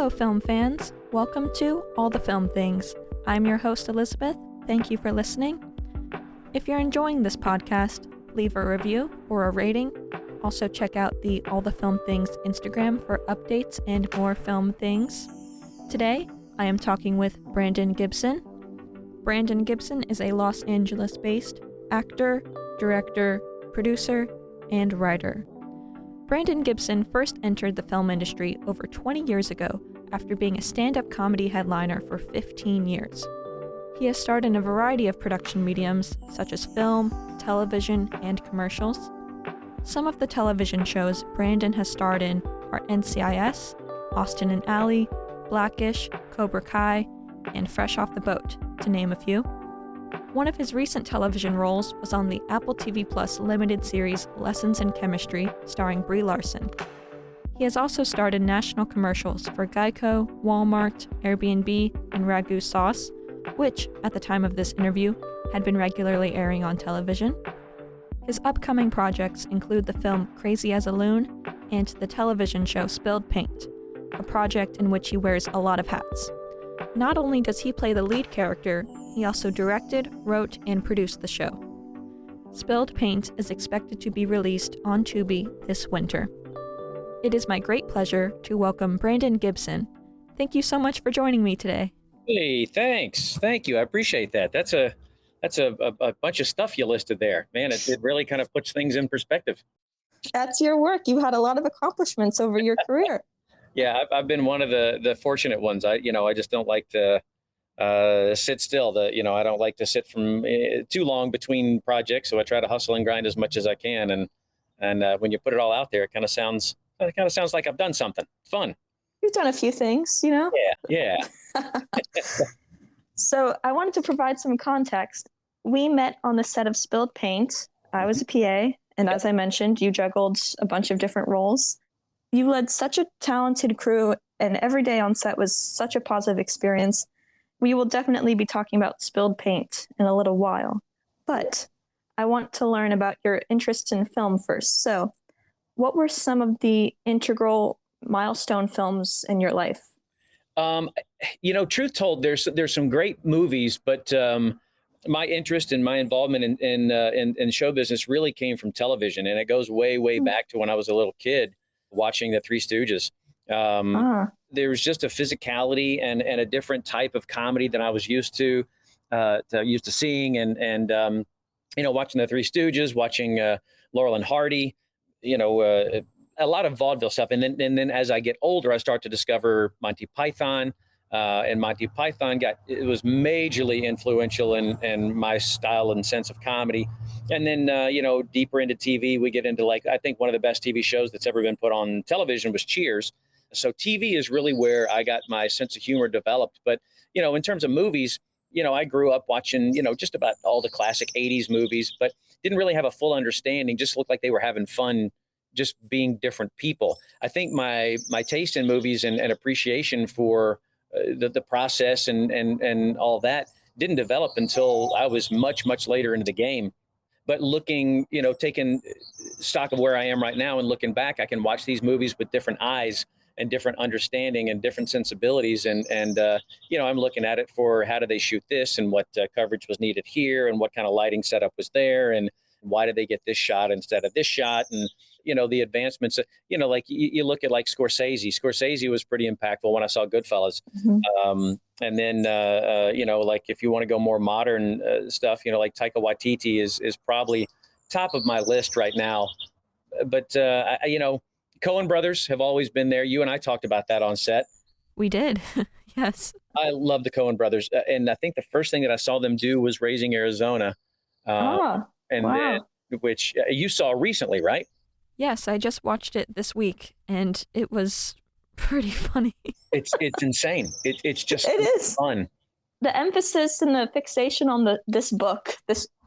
Hello, film fans. Welcome to All the Film Things. I'm your host, Elizabeth. Thank you for listening. If you're enjoying this podcast, leave a review or a rating. Also, check out the All the Film Things Instagram for updates and more film things. Today, I am talking with Brandon Gibson. Brandon Gibson is a Los Angeles-based actor, director, producer, and writer. Brandon Gibson first entered the film industry over 20 years ago after being a stand-up comedy headliner for 15 years. He has starred in a variety of production mediums such as film, television, and commercials. Some of the television shows Brandon has starred in are NCIS, Austin and Ally, Blackish, Cobra Kai, and Fresh Off the Boat, to name a few. One of his recent television roles was on the Apple TV Plus limited series Lessons in Chemistry, starring Brie Larson. He has also starred in national commercials for Geico, Walmart, Airbnb, and Ragu Sauce, which, at the time of this interview, had been regularly airing on television. His upcoming projects include the film Crazy as a Loon and the television show Spilled Paint, a project in which he wears a lot of hats. Not only does he play the lead character, he also directed, wrote, and produced the show. Spilled Paint is expected to be released on Tubi this winter. It is my great pleasure to welcome Brandon Gibson. Thank you so much for joining me today. Hey, thanks. Thank you. I appreciate that. That's a bunch of stuff you listed there. Man, it really kind of puts things in perspective. That's your work. You had a lot of accomplishments over your career. Yeah, I've been one of the fortunate ones. I just don't like to sit still. I don't like to sit from too long between projects. So I try to hustle and grind as much as I can. And when you put it all out there, it kind of sounds like I've done something fun. You've done a few things, you know? Yeah. So I wanted to provide some context. We met on the set of Spilled Paint. I was a PA, and as I mentioned, you juggled a bunch of different roles. You led such a talented crew, and every day on set was such a positive experience. We will definitely be talking about Spilled Paint in a little while. But I want to learn about your interest in film first. So what were some of the integral milestone films in your life? Truth told, there's some great movies, but my interest and my involvement in show business really came from television, and it goes way back to when I was a little kid watching the Three Stooges. There was just a physicality and a different type of comedy than I was used to seeing, and watching the Three Stooges, watching Laurel and Hardy, a lot of vaudeville stuff. And then as I get older, I start to discover Monty Python, and Monty Python was majorly influential in my style and sense of comedy. And then, deeper into TV, we get into I think one of the best TV shows that's ever been put on television was Cheers. So TV is really where I got my sense of humor developed. But, in terms of movies, I grew up watching, just about all the classic 80s movies, but didn't really have a full understanding, just looked like they were having fun, just being different people. I think my taste in movies and appreciation for the process and all that didn't develop until I was much later into the game. But looking, taking stock of where I am right now and looking back, I can watch these movies with different eyes and different understanding and different sensibilities. And I'm looking at it for how do they shoot this and what coverage was needed here and what kind of lighting setup was there and why did they get this shot instead of this shot? And, the advancements, you look at Scorsese. Scorsese was pretty impactful when I saw Goodfellas. Mm-hmm. And then, if you want to go more modern stuff, like Taika Waititi is probably top of my list right now. But, Coen brothers have always been there. You and I talked about that on set. We did. Yes. I love the Coen brothers. And I think the first thing that I saw them do was Raising Arizona. Wow. Then, which you saw recently, right? Yes, I just watched it this week, and it was pretty funny. It's insane. It's just fun. The emphasis and the fixation on this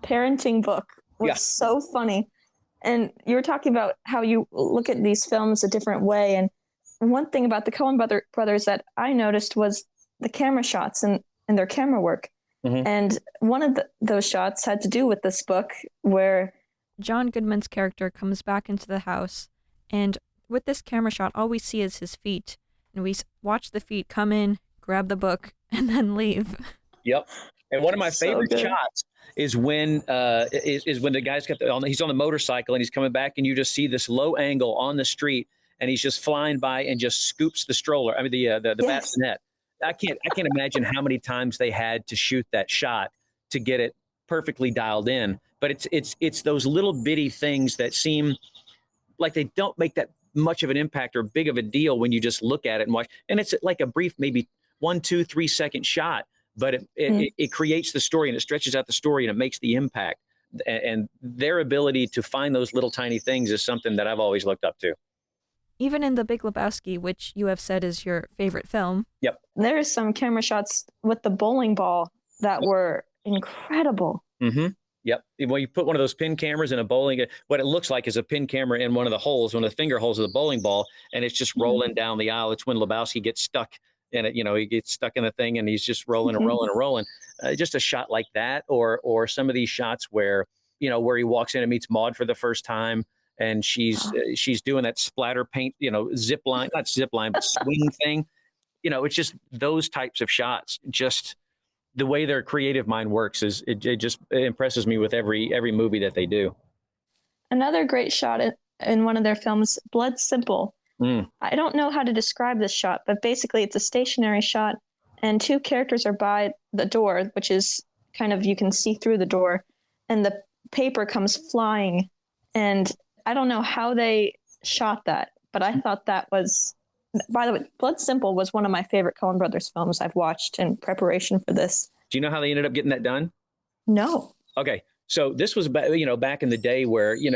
parenting book was so funny. And you were talking about how you look at these films a different way. And one thing about the Coen brothers that I noticed was the camera shots and their camera work. Mm-hmm. And one of those shots had to do with this book where John Goodman's character comes back into the house, and with this camera shot, all we see is his feet. and we watch the feet come in, grab the book, and then leave. Yep. And one of my favorite good. shots is when when the guy's he's on the motorcycle and he's coming back, and you just see this low angle on the street, and he's just flying by and just scoops the stroller. I mean the bassinet. I can't imagine how many times they had to shoot that shot to get it perfectly dialed in. But it's those little bitty things that seem like they don't make that much of an impact or big of a deal when you just look at it and watch. And it's like a brief, maybe 1, 2, 3 second shot, but it creates the story, and it stretches out the story, and it makes the impact. And their ability to find those little tiny things is something that I've always looked up to. Even in The Big Lebowski, which you have said is your favorite film. Yep. There's some camera shots with the bowling ball that were incredible. Mm-hmm. Yep. When you put one of those pin cameras in a bowling, what it looks like is a pin camera in one of the holes, one of the finger holes of the bowling ball, and it's just rolling down the aisle. It's when Lebowski gets stuck in it. He gets stuck in the thing, and he's just rolling and rolling and rolling. Just a shot like that, or some of these shots where where he walks in and meets Maude for the first time, and she's doing that splatter paint, not zip line, but swing thing. It's just those types of shots. Just the way their creative mind works it just impresses me with every movie that they do. Another great shot in one of their films, Blood Simple. I don't know how to describe this shot, but basically it's a stationary shot, and two characters are by the door, which is kind of, you can see through the door, and the paper comes flying. And I don't know how they shot that, but I thought that was, by the way, Blood Simple was one of my favorite Coen Brothers films I've watched in preparation for this. Do you know how they ended up getting that done? No. Okay. So this was, back in the day where, you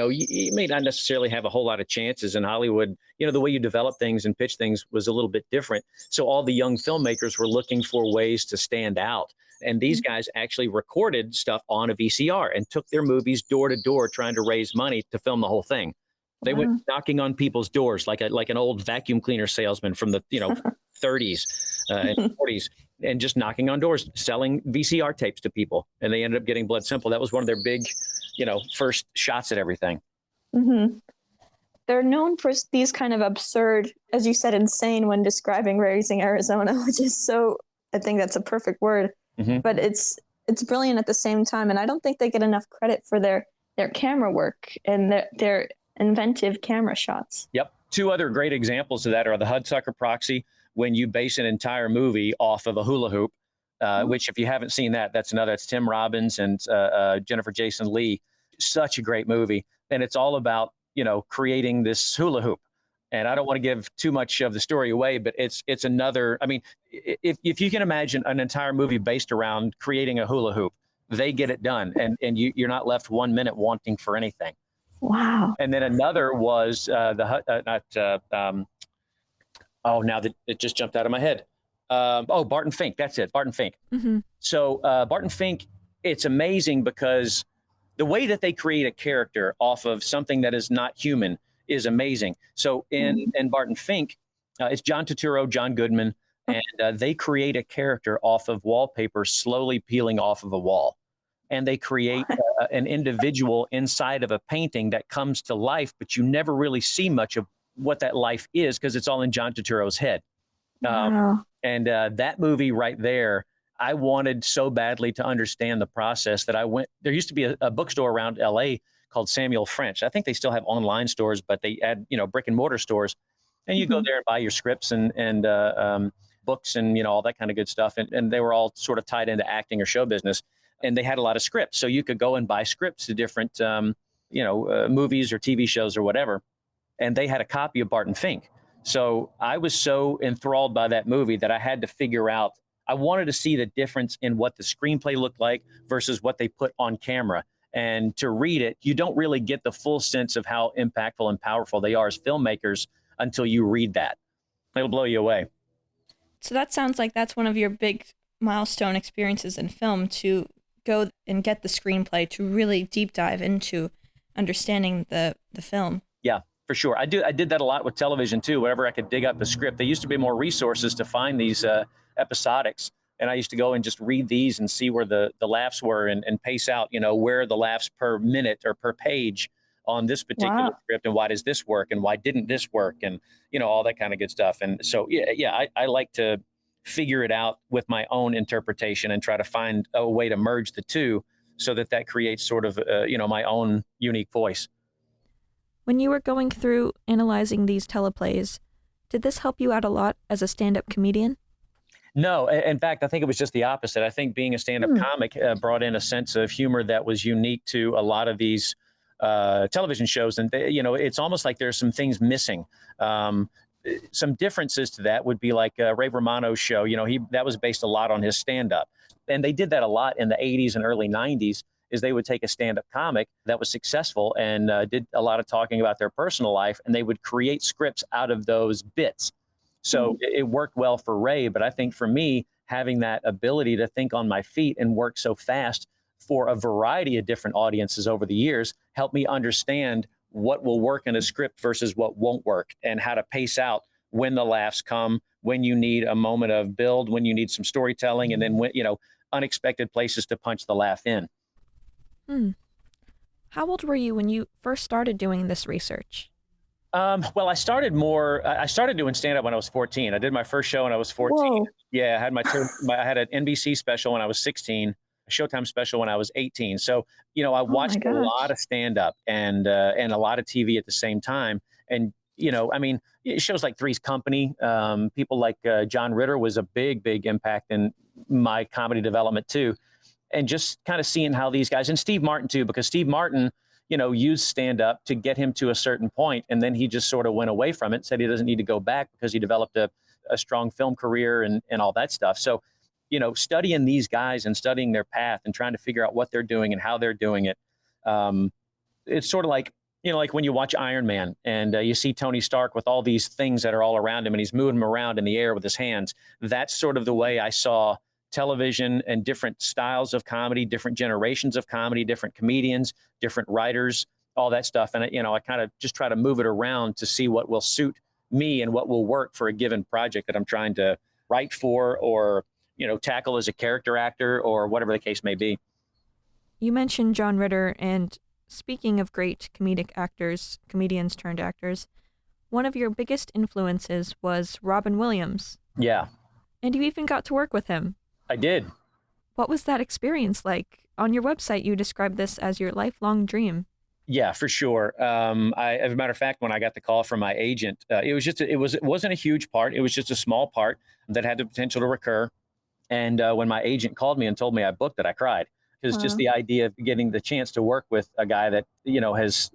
may not necessarily have a whole lot of chances in Hollywood. The way you develop things and pitch things was a little bit different. So all the young filmmakers were looking for ways to stand out. And these guys actually recorded stuff on a VCR and took their movies door to door trying to raise money to film the whole thing. They went knocking on people's doors like an old vacuum cleaner salesman from the 30s and 40s, and just knocking on doors, selling VCR tapes to people. And they ended up getting Blood Simple. That was one of their big, first shots at everything. Mm-hmm. They're known for these kind of absurd, as you said, insane when describing Raising Arizona, which is so, I think that's a perfect word. Mm-hmm. But it's brilliant at the same time. And I don't think they get enough credit for their camera work and their inventive camera shots. Yep. Two other great examples of that are the Hudsucker Proxy, when you base an entire movie off of a hula hoop, which if you haven't seen that's Tim Robbins and Jennifer Jason Leigh. Such a great movie. And it's all about, creating this hula hoop. And I don't want to give too much of the story away, but it's another, I mean, if you can imagine an entire movie based around creating a hula hoop, they get it done. And you're not left 1 minute wanting for anything. Wow. And then another was now that it just jumped out of my head. Barton Fink. That's it. Barton Fink. Mm-hmm. So Barton Fink, it's amazing because the way that they create a character off of something that is not human is amazing. So in Barton Fink, it's John Turturro, John Goodman, and they create a character off of wallpaper slowly peeling off of a wall. And they create an individual inside of a painting that comes to life, but you never really see much of what that life is because it's all in John Turturro's head. Wow. And that movie right there, I wanted so badly to understand the process that I went. There used to be a bookstore around LA called Samuel French. I think they still have online stores, but they add, brick and mortar stores. And you go there and buy your scripts and books and, all that kind of good stuff. And they were all sort of tied into acting or show business. And they had a lot of scripts. So you could go and buy scripts to different, movies or TV shows or whatever. And they had a copy of Barton Fink. So I was so enthralled by that movie that I had to figure out, I wanted to see the difference in what the screenplay looked like versus what they put on camera. And to read it, you don't really get the full sense of how impactful and powerful they are as filmmakers until you read that. It'll blow you away. So that sounds like that's one of your big milestone experiences in film, to go and get the screenplay, to really deep dive into understanding the film. Yeah, for sure. I did that a lot with television too. Whenever I could dig up the script, there used to be more resources to find these episodics. And I used to go and just read these and see where the laughs were and pace out, where the laughs per minute or per page on this particular script, and why does this work, and why didn't this work, and all that kind of good stuff. And so I like to figure it out with my own interpretation and try to find a way to merge the two so that creates sort of my own unique voice. When you were going through analyzing these teleplays, did this help you out a lot as a stand-up comedian? No, in fact, I think it was just the opposite. I think being a stand-up comic brought in a sense of humor that was unique to a lot of these television shows. And, it's almost like there's some things missing. Some differences to that would be like Ray Romano's show. That was based a lot on his stand-up. And they did that a lot in the 80s and early 90s, is they would take a stand-up comic that was successful and did a lot of talking about their personal life, and they would create scripts out of those bits. So it worked well for Ray, but I think for me, having that ability to think on my feet and work so fast for a variety of different audiences over the years helped me understand what will work in a script versus what won't work, and how to pace out when the laughs come, when you need a moment of build, when you need some storytelling, and then when, unexpected places to punch the laugh in. How old were you when you first started doing this research? Well, I started doing stand-up when I was 14. I did my first show when I was 14. Whoa. Yeah, I had I had an NBC special when I was 16, a Showtime special when I was 18. So, I watched a lot of stand-up and a lot of TV at the same time. And, shows like Three's Company, people like John Ritter was a big, big impact in my comedy development too. And just kind of seeing how these guys, and Steve Martin too, because Steve Martin, used stand-up to get him to a certain point, and then he just sort of went away from it, said he doesn't need to go back because he developed a strong film career and all that stuff. So, studying these guys and studying their path and trying to figure out what they're doing and how they're doing it, it's sort of like, like when you watch Iron Man and you see Tony Stark with all these things that are all around him and he's moving them around in the air with his hands. That's sort of the way I saw television and different styles of comedy, different generations of comedy, different comedians, different writers, all that stuff. And, I kind of just try to move it around to see what will suit me and what will work for a given project that I'm trying to write for or, tackle as a character actor or whatever the case may be. You mentioned John Ritter, and speaking of great comedians turned actors, one of your biggest influences was Robin Williams. Yeah. And you even got to work with him. I did. What was that experience like? On your website, you described this as your lifelong dream. Yeah, for sure. As a matter of fact, when I got the call from my agent, it wasn't a huge part. It was just a small part that had the potential to recur. And when my agent called me and told me I booked it, I cried, because just the idea of getting the chance to work with a guy that has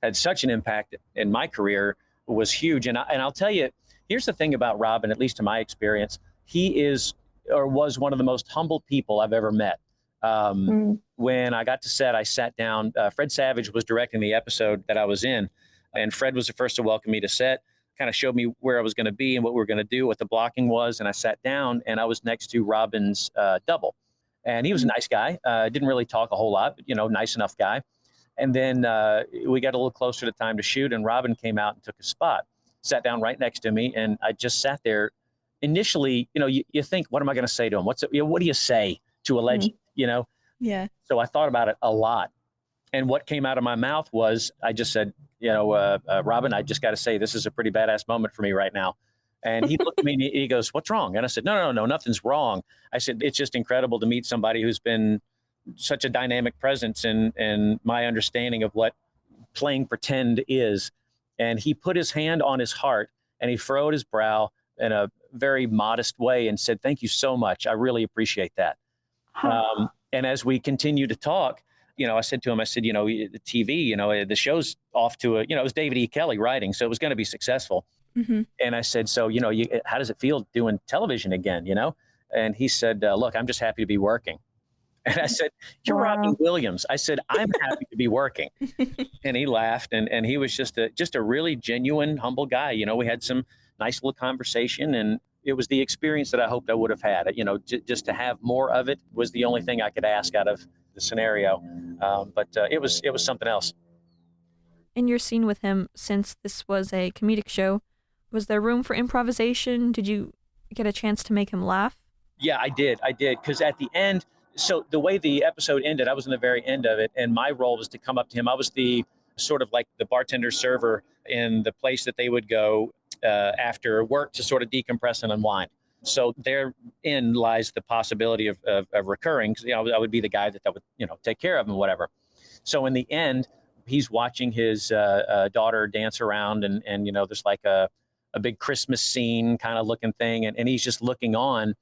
had such an impact in my career was huge. And I'll tell you, here's the thing about Robin, at least to my experience, he is or was one of the most humble people I've ever met. When I got to set, I sat down. Fred Savage was directing the episode that I was in, and Fred was the first to welcome me to set, kind of showed me where I was going to be and what we were going to do, what the blocking was. And I sat down, and I was next to Robin's double. And he was a nice guy. Didn't really talk a whole lot, but, nice enough guy. And then we got a little closer to time to shoot, and Robin came out and took a spot, sat down right next to me. And I just sat there. Initially, you think, what am I going to say to him? What do you say to a legend, Yeah. So I thought about it a lot. And what came out of my mouth was, I just said, Robin, I just got to say, this is a pretty badass moment for me right now. And he looked at me and he goes, what's wrong? And I said, no, nothing's wrong. I said, it's just incredible to meet somebody who's been such a dynamic presence in my understanding of what playing pretend is. And he put his hand on his heart and he furrowed his brow in a very modest way and said, thank you so much. I really appreciate that. And as we continued to talk, I said to him, the TV, the show's off to it was David E. Kelly writing, so it was going to be successful. Mm-hmm. And I said, so, how does it feel doing television again, And he said, look, I'm just happy to be working. And I said, you're Robin Williams. I said, I'm happy to be working. And he laughed, and he was just a really genuine, humble guy. We had some nice little conversation, and it was the experience that I hoped I would have had. Just to have more of it was the only thing I could ask out of the scenario. But it was something else. In your scene with him, since this was a comedic show, was there room for improvisation? Did you get a chance to make him laugh? Yeah, I did. Because at the end, so the way the episode ended, I was in the very end of it, and my role was to come up to him. I was the sort of like the bartender server in the place that they would go after work to sort of decompress and unwind. So therein lies the possibility of recurring. I would be the guy that would, take care of him, whatever. So in the end, he's watching his daughter dance around, and there's like a big Christmas scene kind of looking thing, and he's just looking on.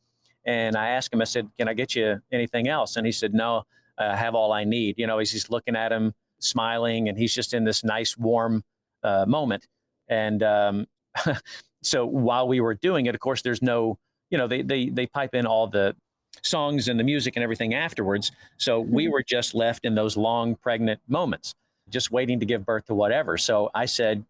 And I asked him, I said, "Can I get you anything else?" And he said, "No, I have all I need." He's looking at him, smiling, and he's just in this nice, warm moment. And so while we were doing it, of course, there's no, they pipe in all the songs and the music and everything afterwards. So we were just left in those long, pregnant moments, just waiting to give birth to whatever. So I said,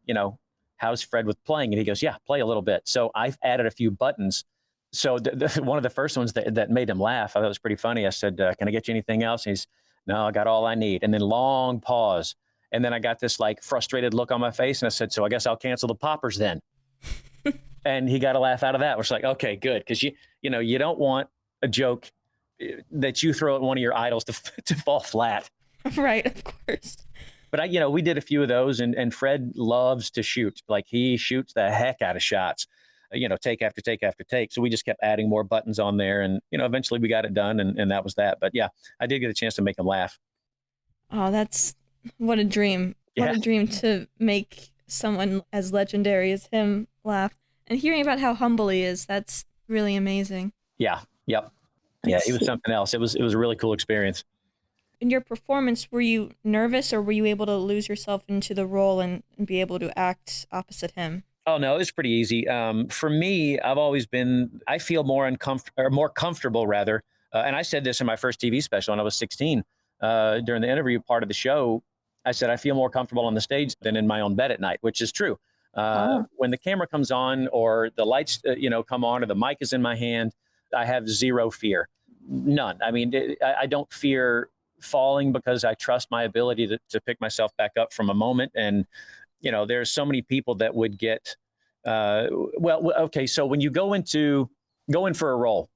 "How's Fred with playing?" And he goes, "Yeah, play a little bit." So I've added a few buttons. So one of the first ones that made him laugh, I thought it was pretty funny. I said, "Can I get you anything else?" And he's, "No, I got all I need." And then long pause. And then I got this like frustrated look on my face. And I said, "So I guess I'll cancel the poppers then." And he got a laugh out of that. Which like, okay, good. Because you don't want a joke that you throw at one of your idols to fall flat. Right, of course. But we did a few of those, and Fred loves to shoot. Like he shoots the heck out of shots, take after take after take. So we just kept adding more buttons on there, and eventually we got it done, and that was that. But yeah, I did get a chance to make him laugh. Oh, what a dream. What a dream to make someone as legendary as him laugh. And hearing about how humble he is, that's really amazing. Yeah. Yep. Yeah, he was something else. It was a really cool experience. In your performance, were you nervous, or were you able to lose yourself into the role and be able to act opposite him? Oh, no, it was pretty easy. For me, I feel more comfortable rather. And I said this in my first TV special when I was 16. During the interview part of the show, I said, I feel more comfortable on the stage than in my own bed at night, which is true. When the camera comes on, or the lights, come on, or the mic is in my hand, I have zero fear. None. I mean, I don't fear falling, because I trust my ability to pick myself back up from a moment. And, there's so many people that would get, okay. So when you go in for a role,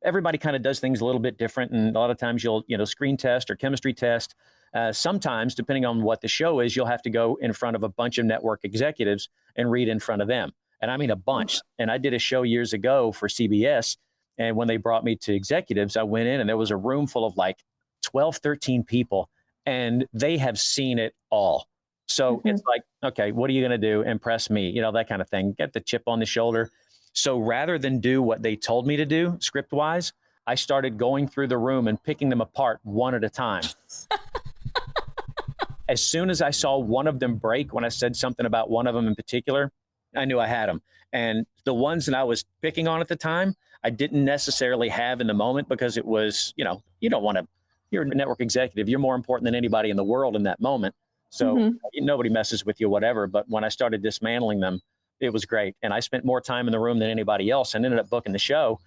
everybody kind of does things a little bit different. And a lot of times you'll, screen test or chemistry test. Sometimes, depending on what the show is, you'll have to go in front of a bunch of network executives and read in front of them. And I mean, a bunch. And I did a show years ago for CBS. And when they brought me to executives, I went in and there was a room full of like 12, 13 people, and they have seen it all. So it's like, okay, what are you going to do? Impress me, that kind of thing. Get the chip on the shoulder. So rather than do what they told me to do script wise, I started going through the room and picking them apart one at a time. As soon as I saw one of them break, when I said something about one of them in particular, I knew I had them. And the ones that I was picking on at the time, I didn't necessarily have in the moment, because it was, you don't want to, you're a network executive. You're more important than anybody in the world in that moment. So nobody messes with you, whatever. But when I started dismantling them, it was great. And I spent more time in the room than anybody else and ended up booking the show.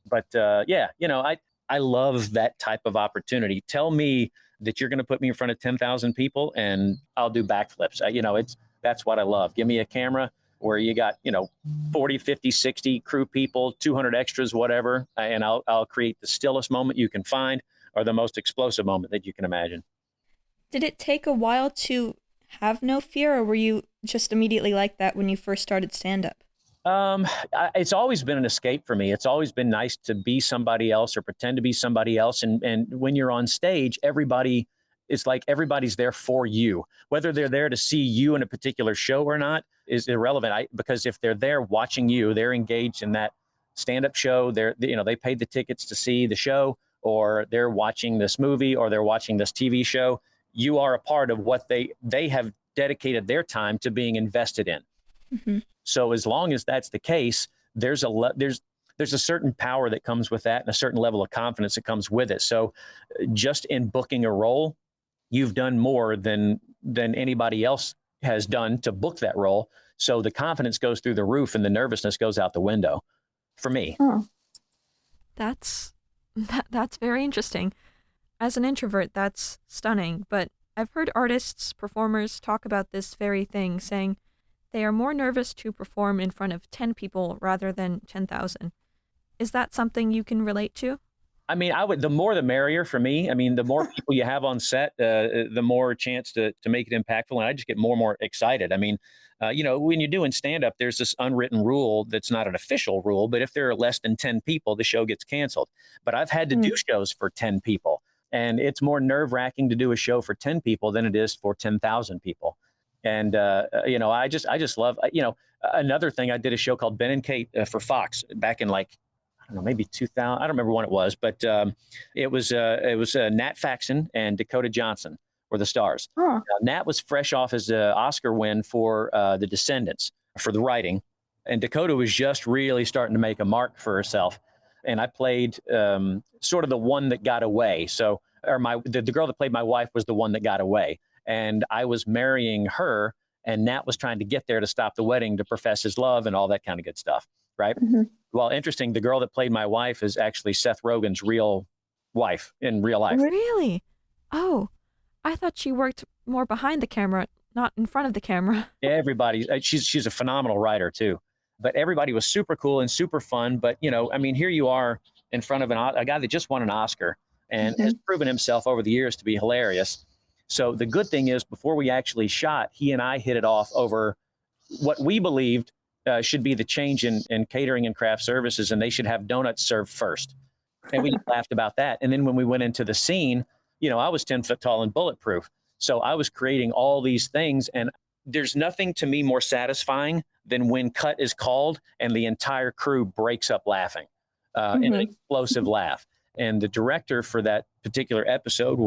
But I love that type of opportunity. Tell me that you're going to put me in front of 10,000 people and I'll do backflips. That's what I love. Give me a camera where you got, 40, 50, 60 crew people, 200 extras, whatever. And I'll create the stillest moment you can find, or the most explosive moment that you can imagine. Did it take a while to have no fear, or were you just immediately like that when you first started stand-up? It's always been an escape for me. It's always been nice to be somebody else or pretend to be somebody else. And when you're on stage, it's like everybody's there for you. Whether they're there to see you in a particular show or not is irrelevant. Because if they're there watching you, they're engaged in that stand-up show. They paid the tickets to see the show, or they're watching this movie, or they're watching this TV show. You are a part of what they have dedicated their time to being invested in. Mm-hmm. So as long as that's the case, there's a certain power that comes with that, and a certain level of confidence that comes with it. So just in booking a role, you've done more than anybody else has done to book that role. So the confidence goes through the roof and the nervousness goes out the window for me. Oh. That's very interesting. As an introvert, that's stunning, but I've heard artists, performers talk about this very thing, saying they are more nervous to perform in front of 10 people rather than 10,000. Is that something you can relate to? I mean, the more the merrier for me. I mean, the more people you have on set, the more chance to make it impactful. And I just get more and more excited. I mean, when you're doing stand-up, there's this unwritten rule that's not an official rule, but if there are less than 10 people, the show gets canceled. But I've had to do shows for 10 people. And it's more nerve-wracking to do a show for 10 people than it is for 10,000 people. And, I just love, another thing, I did a show called Ben and Kate for Fox back in I don't know, maybe 2000. I don't remember when it was, but it was Nat Faxon and Dakota Johnson were the stars. Huh. Nat was fresh off his Oscar win for The Descendants for the writing, and Dakota was just really starting to make a mark for herself. And I played sort of the one that got away. So, the girl that played my wife was the one that got away, and I was marrying her, and Nat was trying to get there to stop the wedding to profess his love and all that kind of good stuff. Right. Mm-hmm. Well, interesting. The girl that played my wife is actually Seth Rogen's real wife in real life. Really? Oh, I thought she worked more behind the camera, not in front of the camera. Everybody, she's a phenomenal writer too. But everybody was super cool and super fun. But, here you are in front of a guy that just won an Oscar and has proven himself over the years to be hilarious. So the good thing is, before we actually shot, he and I hit it off over what we believed should be the change in catering and craft services, and they should have donuts served first. And we laughed about that. And then when we went into the scene, I was 10 foot tall and bulletproof. So I was creating all these things. And there's nothing to me more satisfying than when cut is called and the entire crew breaks up laughing in an explosive laugh. And the director for that particular episode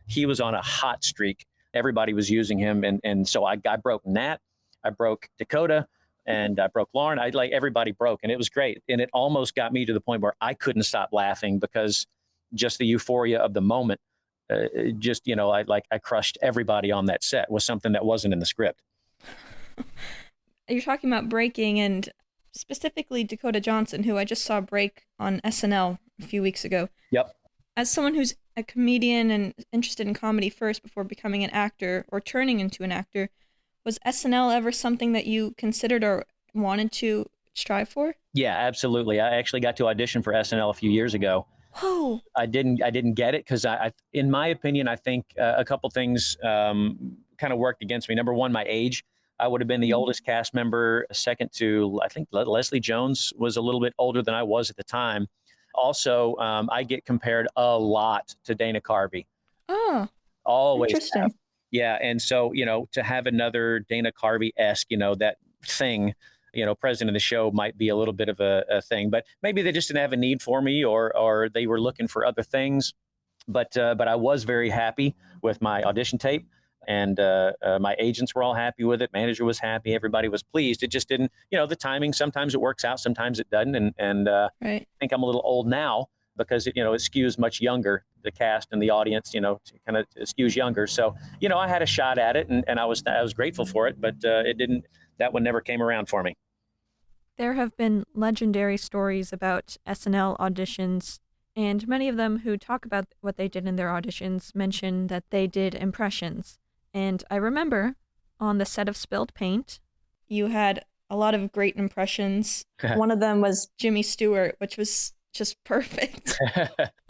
he was on a hot streak. Everybody was using him. And so I broke Nat, I broke Dakota, and I broke Lauren. Everybody broke, and it was great. And it almost got me to the point where I couldn't stop laughing because just the euphoria of the moment, I crushed everybody on that set was something that wasn't in the script. You're talking about breaking, and specifically Dakota Johnson, who I just saw break on SNL a few weeks ago. Yep. As someone who's a comedian and interested in comedy first before becoming an actor or turning into an actor, was SNL ever something that you considered or wanted to strive for? Yeah, absolutely. I actually got to audition for SNL a few years ago. Whoa. I didn't get it because in my opinion, I think a couple things kind of worked against me. Number one, my age. I would have been the oldest cast member, second to, I think, Leslie Jones was a little bit older than I was at the time. Also, I get compared a lot to Dana Carvey. Oh, always. Interesting. Have. Yeah. And so, to have another Dana Carvey-esque, that thing, president of the show might be a little bit of a thing, but maybe they just didn't have a need for me or they were looking for other things. But I was very happy with my audition tape, and my agents were all happy with it. Manager was happy. Everybody was pleased. It just didn't, the timing, sometimes it works out, sometimes it doesn't. And right. I think I'm a little old now because it skews much younger. The cast and the audience, kind of skews younger. So, I had a shot at it, and I was grateful for it, but that one never came around for me. There have been legendary stories about SNL auditions, and many of them who talk about what they did in their auditions mention that they did impressions. And I remember on the set of Spilled Paint, you had a lot of great impressions. One of them was Jimmy Stewart, which was just perfect.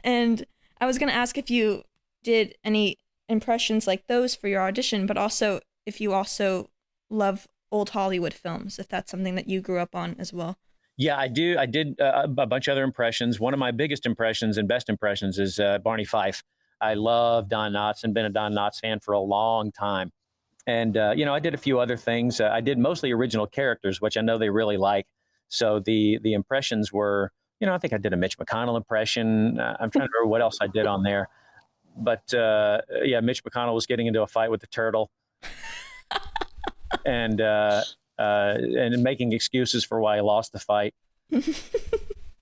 And I was going to ask if you did any impressions like those for your audition, but also if you also love old Hollywood films, if that's something that you grew up on as well. Yeah, I do. I did a bunch of other impressions. One of my biggest impressions and best impressions is Barney Fife. I love Don Knotts and been a Don Knotts fan for a long time. And, I did a few other things. I did mostly original characters, which I know they really like. So the impressions were, I think I did a Mitch McConnell impression. I'm trying to remember what else I did on there. But, Mitch McConnell was getting into a fight with the turtle. and making excuses for why I lost the fight.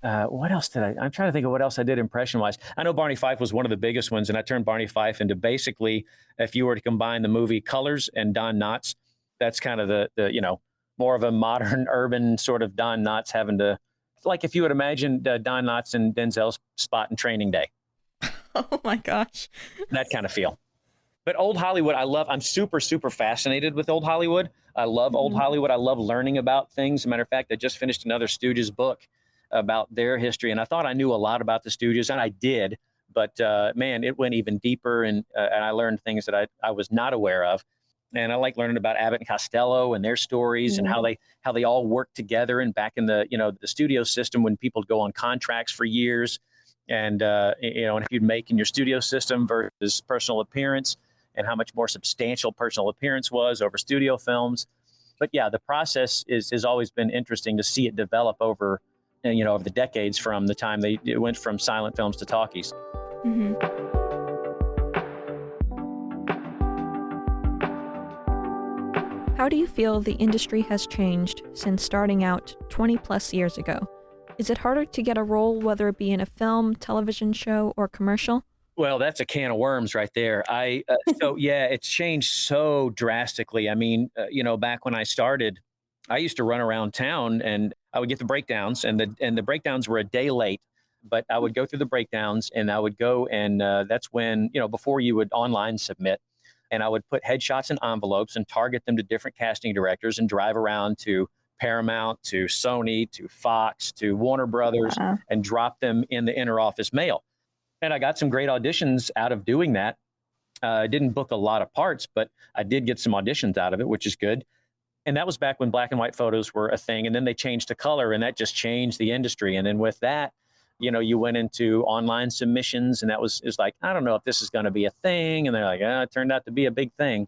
What else did I'm trying to think of what else I did impression-wise. I know Barney Fife was one of the biggest ones, and I turned Barney Fife into basically, if you were to combine the movie Colors and Don Knotts, that's kind of the more of a modern urban sort of Don Knotts having to, like if you would imagine Don Knotts and Denzel's spot in Training Day. Oh my gosh. That kind of feel. But old Hollywood, I'm super, super fascinated with old Hollywood. I love old Hollywood. I love learning about things. As a matter of fact, I just finished another Stooges book about their history. And I thought I knew a lot about the studios, and I did. But man, it went even deeper, and I learned things that I was not aware of. And I like learning about Abbott and Costello and their stories and how they all work together. And back in the the studio system, when people go on contracts for years, and and if you'd make in your studio system versus personal appearance, and how much more substantial personal appearance was over studio films. But yeah, the process has always been interesting to see it develop over over the decades, from the time it went from silent films to talkies. Mm-hmm. How do you feel the industry has changed since starting out 20 plus years ago? Is it harder to get a role, whether it be in a film, television show, or commercial? Well, that's a can of worms right there. So yeah, it's changed so drastically. I mean, back when I started, I used to run around town and I would get the breakdowns, and the breakdowns were a day late, but I would go through the breakdowns, and I would go, and that's when, before you would online submit, and I would put headshots in envelopes and target them to different casting directors and drive around to Paramount, to Sony, to Fox, to Warner Brothers, and drop them in the interoffice mail. And I got some great auditions out of doing that. I didn't book a lot of parts, but I did get some auditions out of it, which is good. And that was back when black and white photos were a thing. And then they changed to color, and that just changed the industry. And then with that, you went into online submissions, and it's like, I don't know if this is going to be a thing. And they're like, it turned out to be a big thing.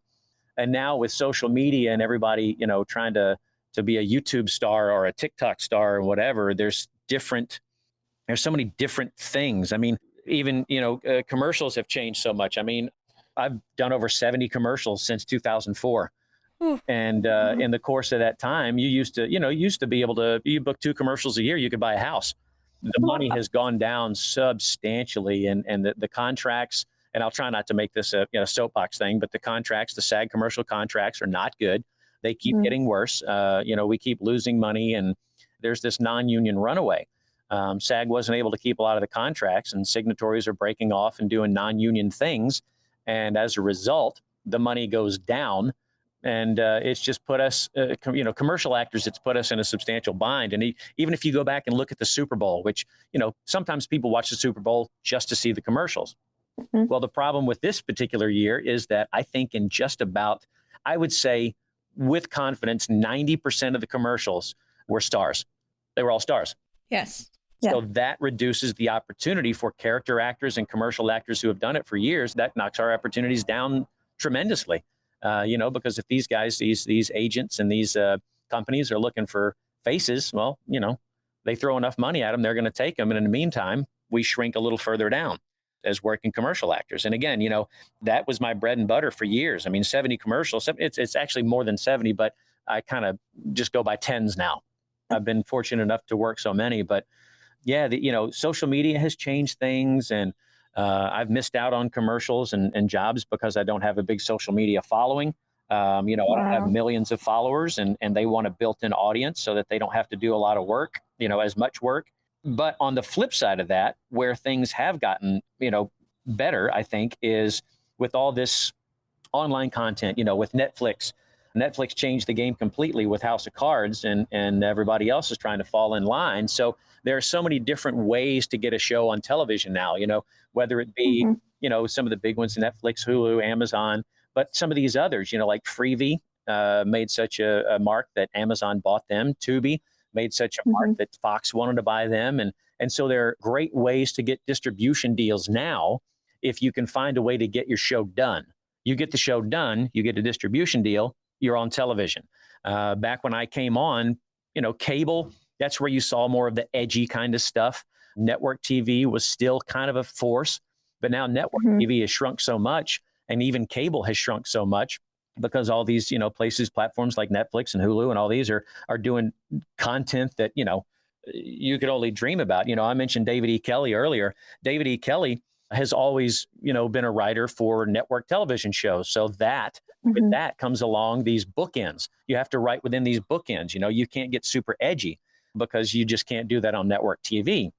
And now with social media and everybody, trying to be a YouTube star or a TikTok star or whatever, there's so many different things. I mean, even, commercials have changed so much. I mean, I've done over 70 commercials since 2004. And in the course of that time, you used to be able to, you book 2 commercials a year, you could buy a house. The money has gone down substantially, and the contracts, and I'll try not to make this a soapbox thing, but the SAG commercial contracts are not good. They keep getting worse. We keep losing money, and there's this non-union runaway. SAG wasn't able to keep a lot of the contracts, and signatories are breaking off and doing non-union things. And as a result, the money goes down. And it's just put us, commercial actors, it's put us in a substantial bind. And even if you go back and look at the Super Bowl, which, sometimes people watch the Super Bowl just to see the commercials. Mm-hmm. Well, the problem with this particular year is that I think in just about, I would say with confidence, 90% of the commercials were stars. They were all stars. Yes. So that reduces the opportunity for character actors and commercial actors who have done it for years. That knocks our opportunities down tremendously. Because if these guys, these agents and these companies are looking for faces, well, they throw enough money at them, they're going to take them. And in the meantime, we shrink a little further down as working commercial actors. And again, that was my bread and butter for years. I mean, 70 commercials, it's actually more than 70, but I kind of just go by tens now. I've been fortunate enough to work so many, but yeah, social media has changed things, and I've missed out on commercials and jobs because I don't have a big social media following. I don't have millions of followers, and they want a built-in audience so that they don't have to do a lot of work, as much work. But on the flip side of that, where things have gotten, better, I think, is with all this online content, with Netflix. Netflix changed the game completely with House of Cards, and everybody else is trying to fall in line. So there are so many different ways to get a show on television now, whether it be, some of the big ones, Netflix, Hulu, Amazon, but some of these others, like Freevee made such a mark that Amazon bought them. Tubi made such a mark that Fox wanted to buy them. And so there are great ways to get distribution deals now if you can find a way to get your show done. You get the show done, you get a distribution deal, you're on television. Back when I came on, cable, that's where you saw more of the edgy kind of stuff. Network TV was still kind of a force, but now network TV has shrunk so much, and even cable has shrunk so much because all these, places, platforms like Netflix and Hulu and all these are doing content that, you could only dream about. I mentioned David E. Kelley earlier. David E. Kelley has always, been a writer for network television shows. So that with that comes along these bookends. You have to write within these bookends. You can't get super edgy because you just can't do that on network TV.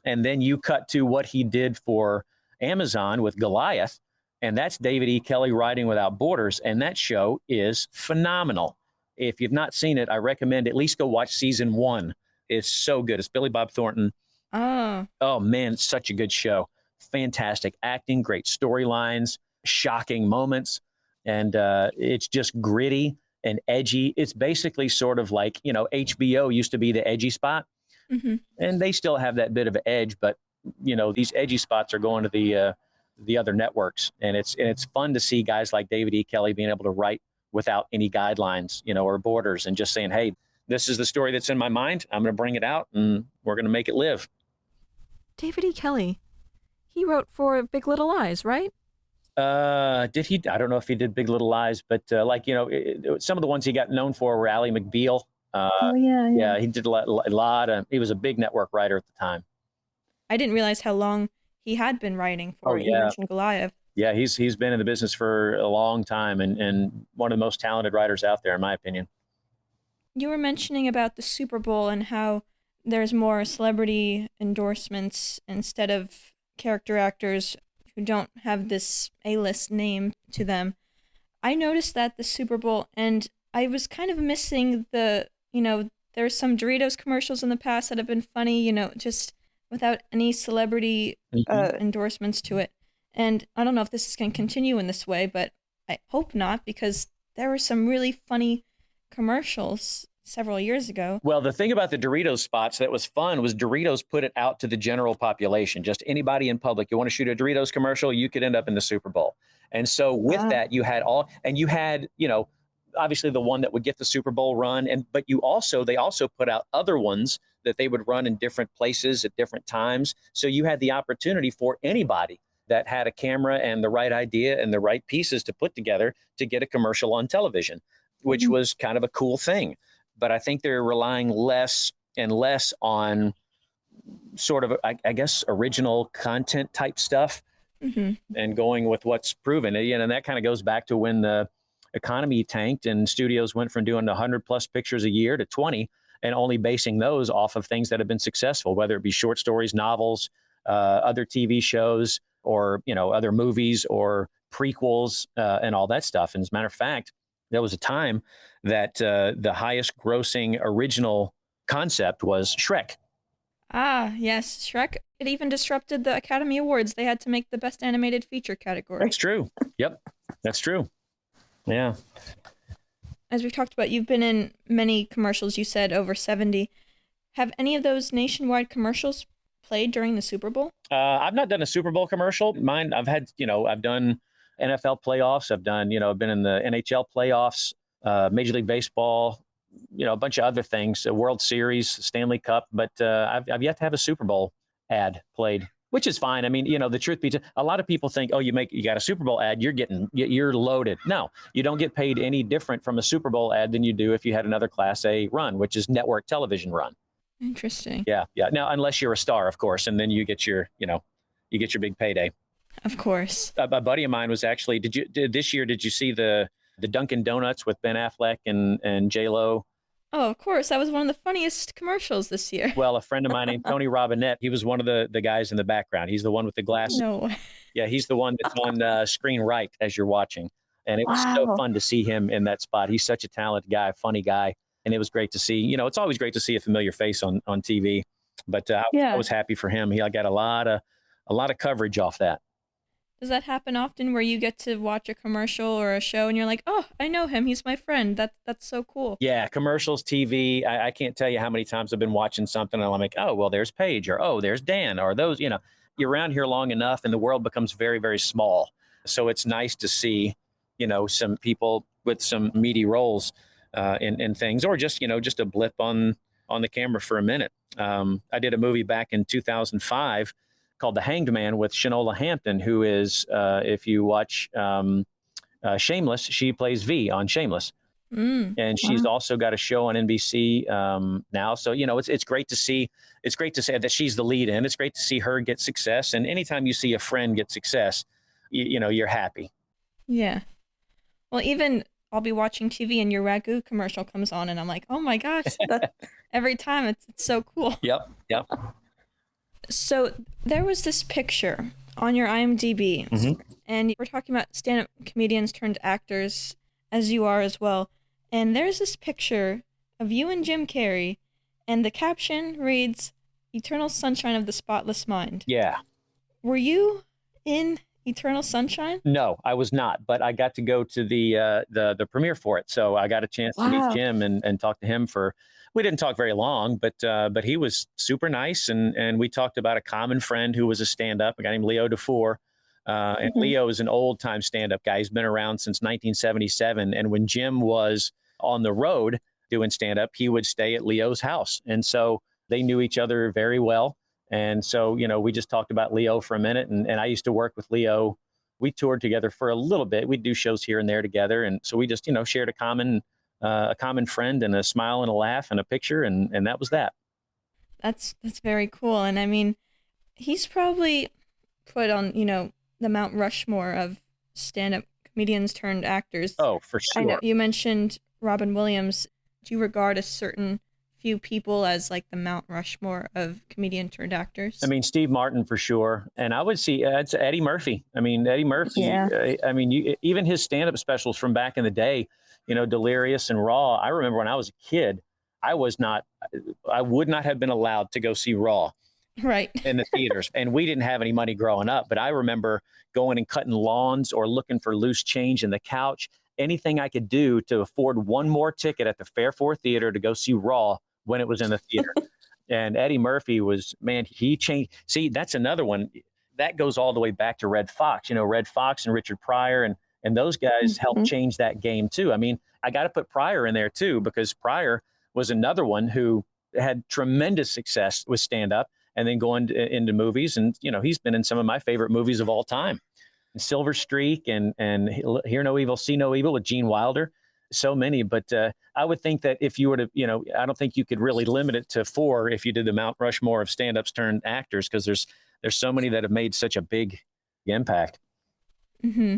And then you cut to what he did for Amazon with Goliath, and that's David E. Kelley writing Without Borders. And that show is phenomenal. If you've not seen it, I recommend at least go watch season 1. is so good. It's Billy Bob Thornton. Oh man, it's such a good show. Fantastic acting, great storylines, shocking moments, and it's just gritty and edgy. It's basically sort of like, HBO used to be the edgy spot, and they still have that bit of an edge, but these edgy spots are going to the other networks, and it's fun to see guys like David E. Kelley being able to write without any guidelines, or borders, and just saying, hey, this is the story that's in my mind. I'm going to bring it out, and we're going to make it live. David E. Kelley, he wrote for Big Little Lies, right? Did he? I don't know if he did Big Little Lies, but some of the ones he got known for were Ally McBeal. Yeah, he did a lot. He was a big network writer at the time. I didn't realize how long he had been writing for. You mentioned Goliath. Yeah, he's been in the business for a long time, and one of the most talented writers out there, in my opinion. You were mentioning about the Super Bowl and how there's more celebrity endorsements instead of character actors who don't have this A-list name to them. I noticed that the Super Bowl, and I was kind of missing there's some Doritos commercials in the past that have been funny, just without any celebrity endorsements to it. And I don't know if this is going to continue in this way, but I hope not, because there were some really funny commercials several years ago. Well, the thing about the Doritos spots that was fun was Doritos put it out to the general population. Just anybody in public, you want to shoot a Doritos commercial, you could end up in the Super Bowl. And so with that, you had obviously the one that would get the Super Bowl run, but they also put out other ones that they would run in different places at different times. So you had the opportunity for anybody that had a camera and the right idea and the right pieces to put together to get a commercial on television, which was kind of a cool thing. But I think they're relying less and less on sort of, I guess, original content type stuff and going with what's proven. And that kind of goes back to when the economy tanked and studios went from doing 100 plus pictures a year to 20 and only basing those off of things that have been successful, whether it be short stories, novels, other TV shows, or, other movies or prequels and all that stuff. And as a matter of fact, there was a time that the highest grossing original concept was Shrek. Ah, yes, Shrek. It even disrupted the Academy Awards. They had to make the Best Animated Feature category. That's true. Yep, that's true. Yeah. As we've talked about, you've been in many commercials, you said over 70. Have any of those nationwide commercials played during the Super Bowl? I've not done a Super Bowl commercial. Mine, I've done NFL playoffs. I've done, I've been in the NHL playoffs, Major League Baseball, a bunch of other things, a World Series, Stanley Cup, but I've yet to have a Super Bowl ad played, which is fine. I mean, the truth be told, a lot of people think, oh, you got a Super Bowl ad, you're loaded. No, you don't get paid any different from a Super Bowl ad than you do if you had another Class A run, which is network television run. Interesting. Yeah. Now, unless you're a star, of course, and then you get your big payday. Of course. A buddy of mine was actually, did you see the Dunkin' Donuts with Ben Affleck and J-Lo? Oh, of course. That was one of the funniest commercials this year. Well, a friend of mine named Tony Robinette, he was one of the guys in the background. He's the one with the glasses. No way. Yeah, he's the one that's on screen right as you're watching. And it was so fun to see him in that spot. He's such a talented guy, funny guy. And it was great to see, it's always great to see a familiar face on TV. But I was happy for him. He got a lot of coverage off that. Does that happen often where you get to watch a commercial or a show and you're like, oh, I know him. He's my friend. That's so cool. Yeah, commercials, TV. I can't tell you how many times I've been watching something and I'm like, oh, well, there's Paige, or oh, there's Dan, or those, you're around here long enough and the world becomes very, very small. So it's nice to see, some people with some meaty roles in things, or just a blip on the camera for a minute. I did a movie back in 2005 called The Hanged Man with Shanola Hampton, who is, if you watch Shameless, she plays V on Shameless. And she's also got a show on NBC now. So, it's great to see. It's great to say that she's the lead in. It's great to see her get success. And anytime you see a friend get success, you're happy. Yeah. Well, even I'll be watching TV and your Ragu commercial comes on and I'm like, oh my gosh, every time it's so cool. Yep. So there was this picture on your IMDb, and we're talking about stand-up comedians turned actors, as you are as well. And there's this picture of you and Jim Carrey, And the caption reads, Eternal Sunshine of the Spotless Mind. Yeah. Were you in Eternal Sunshine? No, I was not, but I got to go to the premiere for it. So I got a chance to meet Jim and talk to him we didn't talk very long, but he was super nice. And we talked about a common friend who was a stand-up, a guy named Leo Dufour. And Leo is an old-time stand-up guy. He's been around since 1977. And when Jim was on the road doing stand-up, he would stay at Leo's house. And so they knew each other very well. And so, we just talked about Leo for a minute. And I used to work with Leo. We toured together for a little bit. We'd do shows here and there together. And so we just, shared a common friend and a smile and a laugh and a picture. And that was that. That's very cool. And I mean, he's probably put on, the Mount Rushmore of stand-up comedians turned actors. Oh, for sure. I know you mentioned Robin Williams. Do you regard a certain few people as like the Mount Rushmore of comedian turned actors? I mean, Steve Martin for sure. And I would see it's Eddie Murphy. I mean, Eddie Murphy, even his stand-up specials from back in the day, Delirious and Raw. I remember when I was a kid, I would not have been allowed to go see Raw. Right. In the theaters. And we didn't have any money growing up, but I remember going and cutting lawns or looking for loose change in the couch, anything I could do to afford one more ticket at the Fairforth Theater to go see Raw when it was in the theater. And Eddie Murphy he changed. See, that's another one that goes all the way back to Red Fox, Red Fox and Richard Pryor and those guys helped change that game too. I mean, I got to put Pryor in there too, because Pryor was another one who had tremendous success with stand-up and then going into movies. And, he's been in some of my favorite movies of all time. Silver Streak and Hear No Evil, See No Evil with Gene Wilder. So many. But I would think that if you were to, I don't think you could really limit it to 4 if you did the Mount Rushmore of stand-ups turned actors, because there's so many that have made such a big impact. Mm-hmm.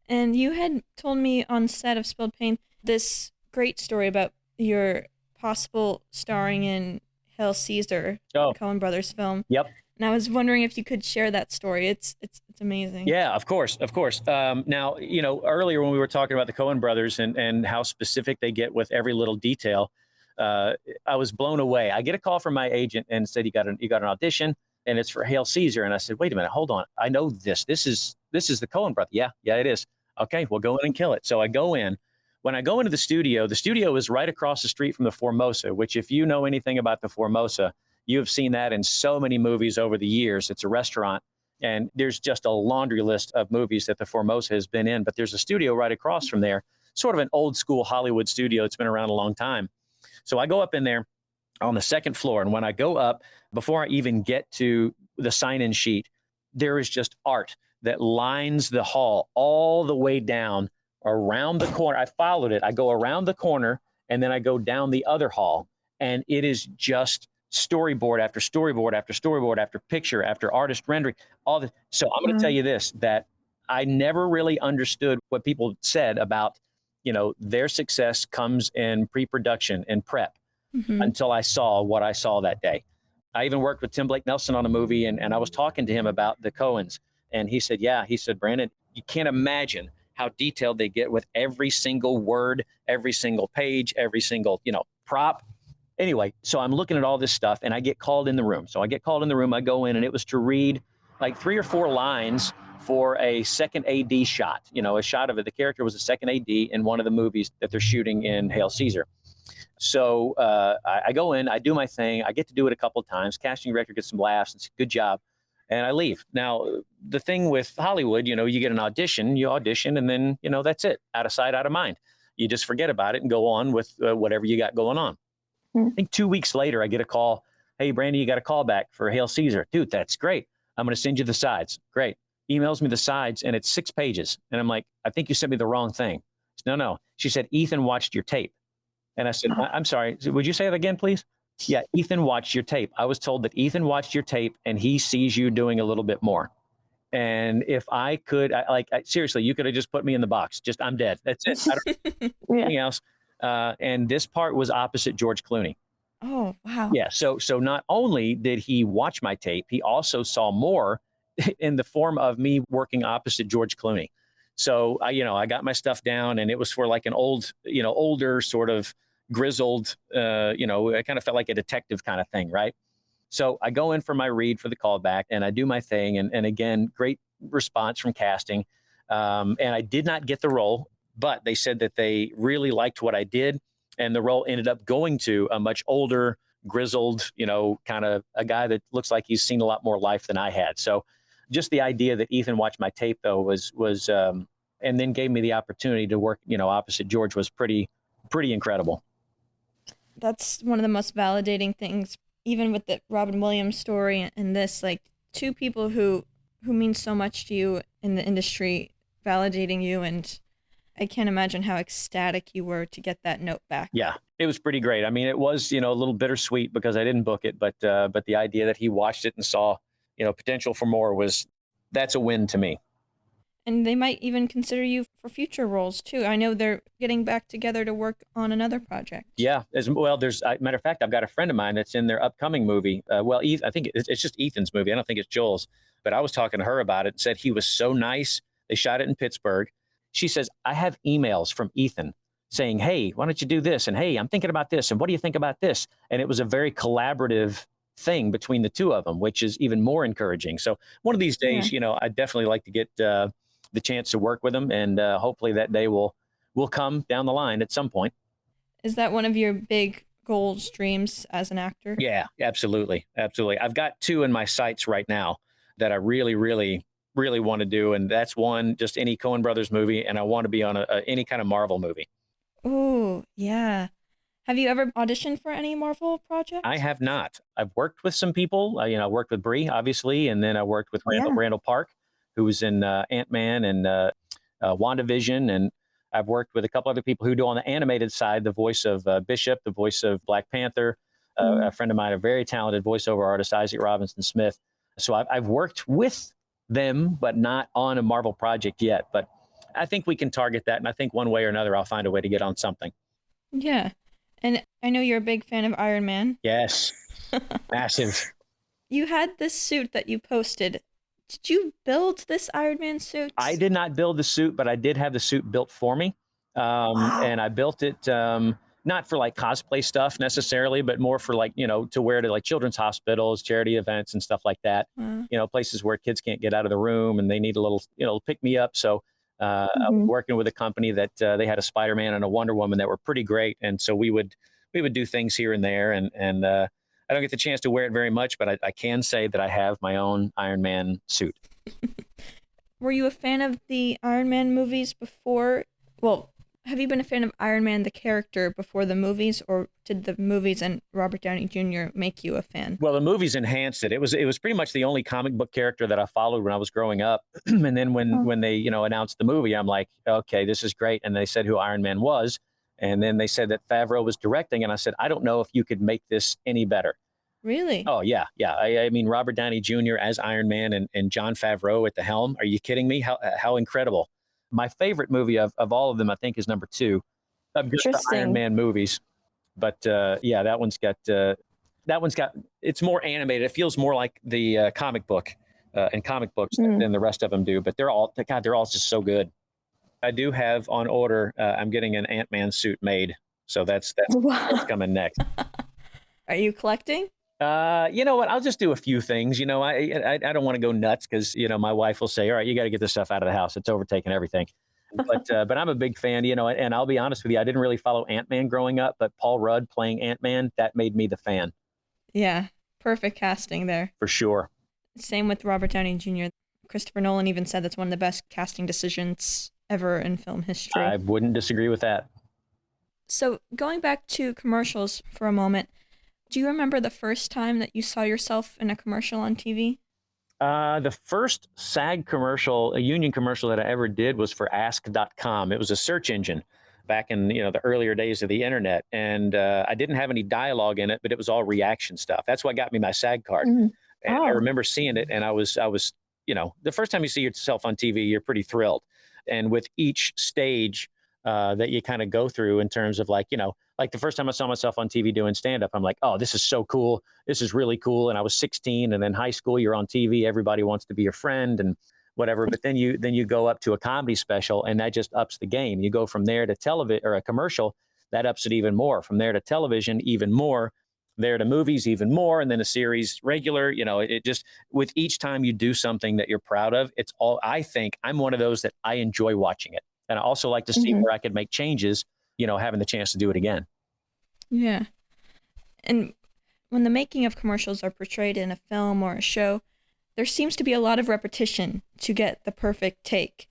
And you had told me on set of Spilled Pain this great story about your possible starring in Hail Caesar, the Coen Brothers film. Yep. And I was wondering if you could share that story. It's amazing. Yeah, of course. Now, earlier when we were talking about the Coen Brothers and how specific they get with every little detail, I was blown away. I get a call from my agent and said, you got an audition and it's for Hail Caesar. And I said, wait a minute, hold on. I know this. This is the Coen Brothers. Yeah, it is. Okay, well, go in and kill it. So I go in. When I go into the studio is right across the street from the Formosa, which if you know anything about the Formosa, you have seen that in so many movies over the years. It's a restaurant, and there's just a laundry list of movies that the Formosa has been in. But there's a studio right across from there, sort of an old school Hollywood studio. It's been around a long time. So I go up in there on the second floor. And when I go up, before I even get to the sign-in sheet, there is just art that lines the hall all the way down around the corner. I followed it. I go around the corner and then I go down the other hall, and it is just storyboard after storyboard after storyboard after picture after artist rendering, all this. So I'm going to tell you this, that I never really understood what people said about, their success comes in pre-production and prep until I saw what I saw that day. I even worked with Tim Blake Nelson on a movie, and I was talking to him about the Coens, and he said, Brandon, you can't imagine how detailed they get with every single word, every single page, every single, prop. Anyway, so I'm looking at all this stuff and I get called in the room. So I get called in the room, I go in, and it was to read like 3 or 4 lines for a second AD shot, a shot of it. The character was a second AD in one of the movies that they're shooting in Hail Caesar. So I go in, I do my thing. I get to do it a couple of times. Casting director gets some laughs. It's a good job. And I leave. Now, the thing with Hollywood, you get an audition, you audition, and then, that's it. Out of sight, out of mind. You just forget about it and go on with whatever you got going on. I think 2 weeks later, I get a call. Hey, Brandon, you got a call back for Hail Caesar. Dude, that's great. I'm going to send you the sides. Great. Emails me the sides, and it's 6 pages. And I'm like, I think you sent me the wrong thing. Said, no. She said, Ethan watched your tape. And I said, I'm sorry. Would you say that again, please? Yeah, Ethan watched your tape. I was told that Ethan watched your tape and he sees you doing a little bit more. And if I could, seriously, you could have just put me in the box. Just, I'm dead. That's it. I don't anything else. And this part was opposite George Clooney. Oh, wow. Yeah. So not only did he watch my tape, he also saw more in the form of me working opposite George Clooney. So I got my stuff down, and it was for like an older sort of grizzled, I kind of felt like a detective kind of thing, right? So I go in for my read for the callback and I do my thing. And again, great response from casting. And I did not get the role, but they said that they really liked what I did. And the role ended up going to a much older, grizzled, kind of a guy that looks like he's seen a lot more life than I had. So just the idea that Ethan watched my tape, though, was and then gave me the opportunity to work, opposite George was pretty incredible. That's one of the most validating things, even with the Robin Williams story and this, like two people who mean so much to you in the industry validating you. And I can't imagine how ecstatic you were to get that note back. Yeah, it was pretty great. I mean, it was, a little bittersweet because I didn't book it, but the idea that he watched it and saw, potential for more that's a win to me. And they might even consider you for future roles too. I know they're getting back together to work on another project. Yeah, as well. There's, matter of fact, I've got a friend of mine that's in their upcoming movie. I think it's just Ethan's movie. I don't think it's Joel's. But I was talking to her about it. Said he was so nice. They shot it in Pittsburgh. She says, I have emails from Ethan saying, hey, why don't you do this? And hey, I'm thinking about this. And what do you think about this? And it was a very collaborative thing between the two of them, which is even more encouraging. So one of these days, I'd definitely like to get the chance to work with them. And hopefully that day will come down the line at some point. Is that one of your big goals, dreams as an actor? Yeah, absolutely. Absolutely. I've got two in my sights right now that I really, really, really want to do. And that's one, just any Coen Brothers movie. And I want to be on any kind of Marvel movie. Oh, yeah. Have you ever auditioned for any Marvel projects? I have not. I've worked with some people. I worked with Brie, obviously. And then I worked with Randall Park, who was in Ant-Man and WandaVision. And I've worked with a couple other people who do on the animated side, the voice of Bishop, the voice of Black Panther. A friend of mine, a very talented voiceover artist, Isaac Robinson Smith. So I've worked with them, but not on a Marvel project yet. But I think we can target that. And I think one way or another, I'll find a way to get on something. Yeah. And I know you're a big fan of Iron Man. Yes. Massive. You had this suit that you posted. Did you build this Iron Man suit? I did not build the suit, but I did have the suit built for me. And I built it not for like cosplay stuff necessarily, but more for like, to wear to like children's hospitals, charity events and stuff like that. Places where kids can't get out of the room and they need a little, pick me up. So I was working with a company that they had a Spider-Man and a Wonder Woman that were pretty great. And so we would do things here and there. And I don't get the chance to wear it very much, but I can say that I have my own Iron Man suit. Were you a fan of the Iron Man movies before? Well, have you been a fan of Iron Man, the character, before the movies, or did the movies and Robert Downey Jr. make you a fan? Well, the movies enhanced it. It was pretty much the only comic book character that I followed when I was growing up. And then when they, announced the movie, I'm like, okay, this is great. And they said who Iron Man was. And then they said that Favreau was directing. And I said, I don't know if you could make this any better. Really? Oh, yeah. Yeah. I mean, Robert Downey Jr. as Iron Man and Jon Favreau at the helm. Are you kidding me? How incredible. My favorite movie of all of them, I think, is number 2 of just the Iron Man movies. But that one's got, it's more animated. It feels more like the comic book and comic books than the rest of them do. But they're all just so good. I do have on order, I'm getting an Ant-Man suit made. So that's what's coming next. Are you collecting? You know what? I'll just do a few things. I don't want to go nuts because, my wife will say, all right, you got to get this stuff out of the house. It's overtaking everything. But I'm a big fan, and I'll be honest with you. I didn't really follow Ant-Man growing up, but Paul Rudd playing Ant-Man, that made me the fan. Yeah. Perfect casting there. For sure. Same with Robert Downey Jr. Christopher Nolan even said that's one of the best casting decisions ever in film history. I wouldn't disagree with that. So going back to commercials for a moment, do you remember the first time that you saw yourself in a commercial on TV? The first SAG commercial, a union commercial that I ever did was for ask.com. It was a search engine back in, the earlier days of the internet. And I didn't have any dialogue in it, but it was all reaction stuff. That's what got me my SAG card. And I remember seeing it and I was, the first time you see yourself on TV, you're pretty thrilled. And with each stage that you kind of go through in terms of like the first time I saw myself on TV doing stand-up, I'm like, oh, this is so cool. This is really cool. And I was 16 and then high school, you're on TV. Everybody wants to be your friend and whatever. But then you go up to a comedy special and that just ups the game. You go from there to television or a commercial that ups it even more. From there to television, even more. There to movies, even more. And then a series regular, it just, with each time you do something that you're proud of, it's all, I think I'm one of those that I enjoy watching it. And I also like to see where I could make changes, having the chance to do it again. Yeah. And when the making of commercials are portrayed in a film or a show, there seems to be a lot of repetition to get the perfect take.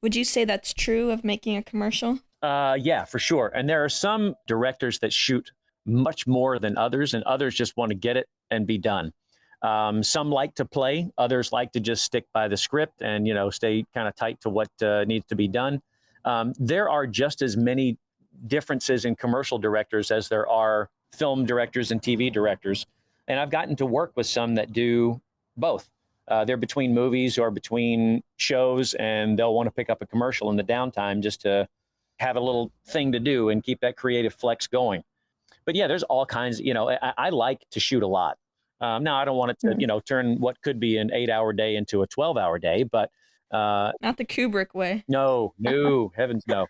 Would you say that's true of making a commercial? Yeah, for sure. And there are some directors that shoot much more than others, and others just want to get it and be done. Some like to play, others like to just stick by the script and, stay kind of tight to what needs to be done. There are just as many differences in commercial directors as there are film directors and TV directors. And I've gotten to work with some that do both. They're between movies or between shows, and they'll want to pick up a commercial in the downtime just to have a little thing to do and keep that creative flex going. But yeah, there's all kinds, I like to shoot a lot. Now, I don't want it to, turn what could be an 8-hour day into a 12-hour day, but. Not the Kubrick way. No, heavens no.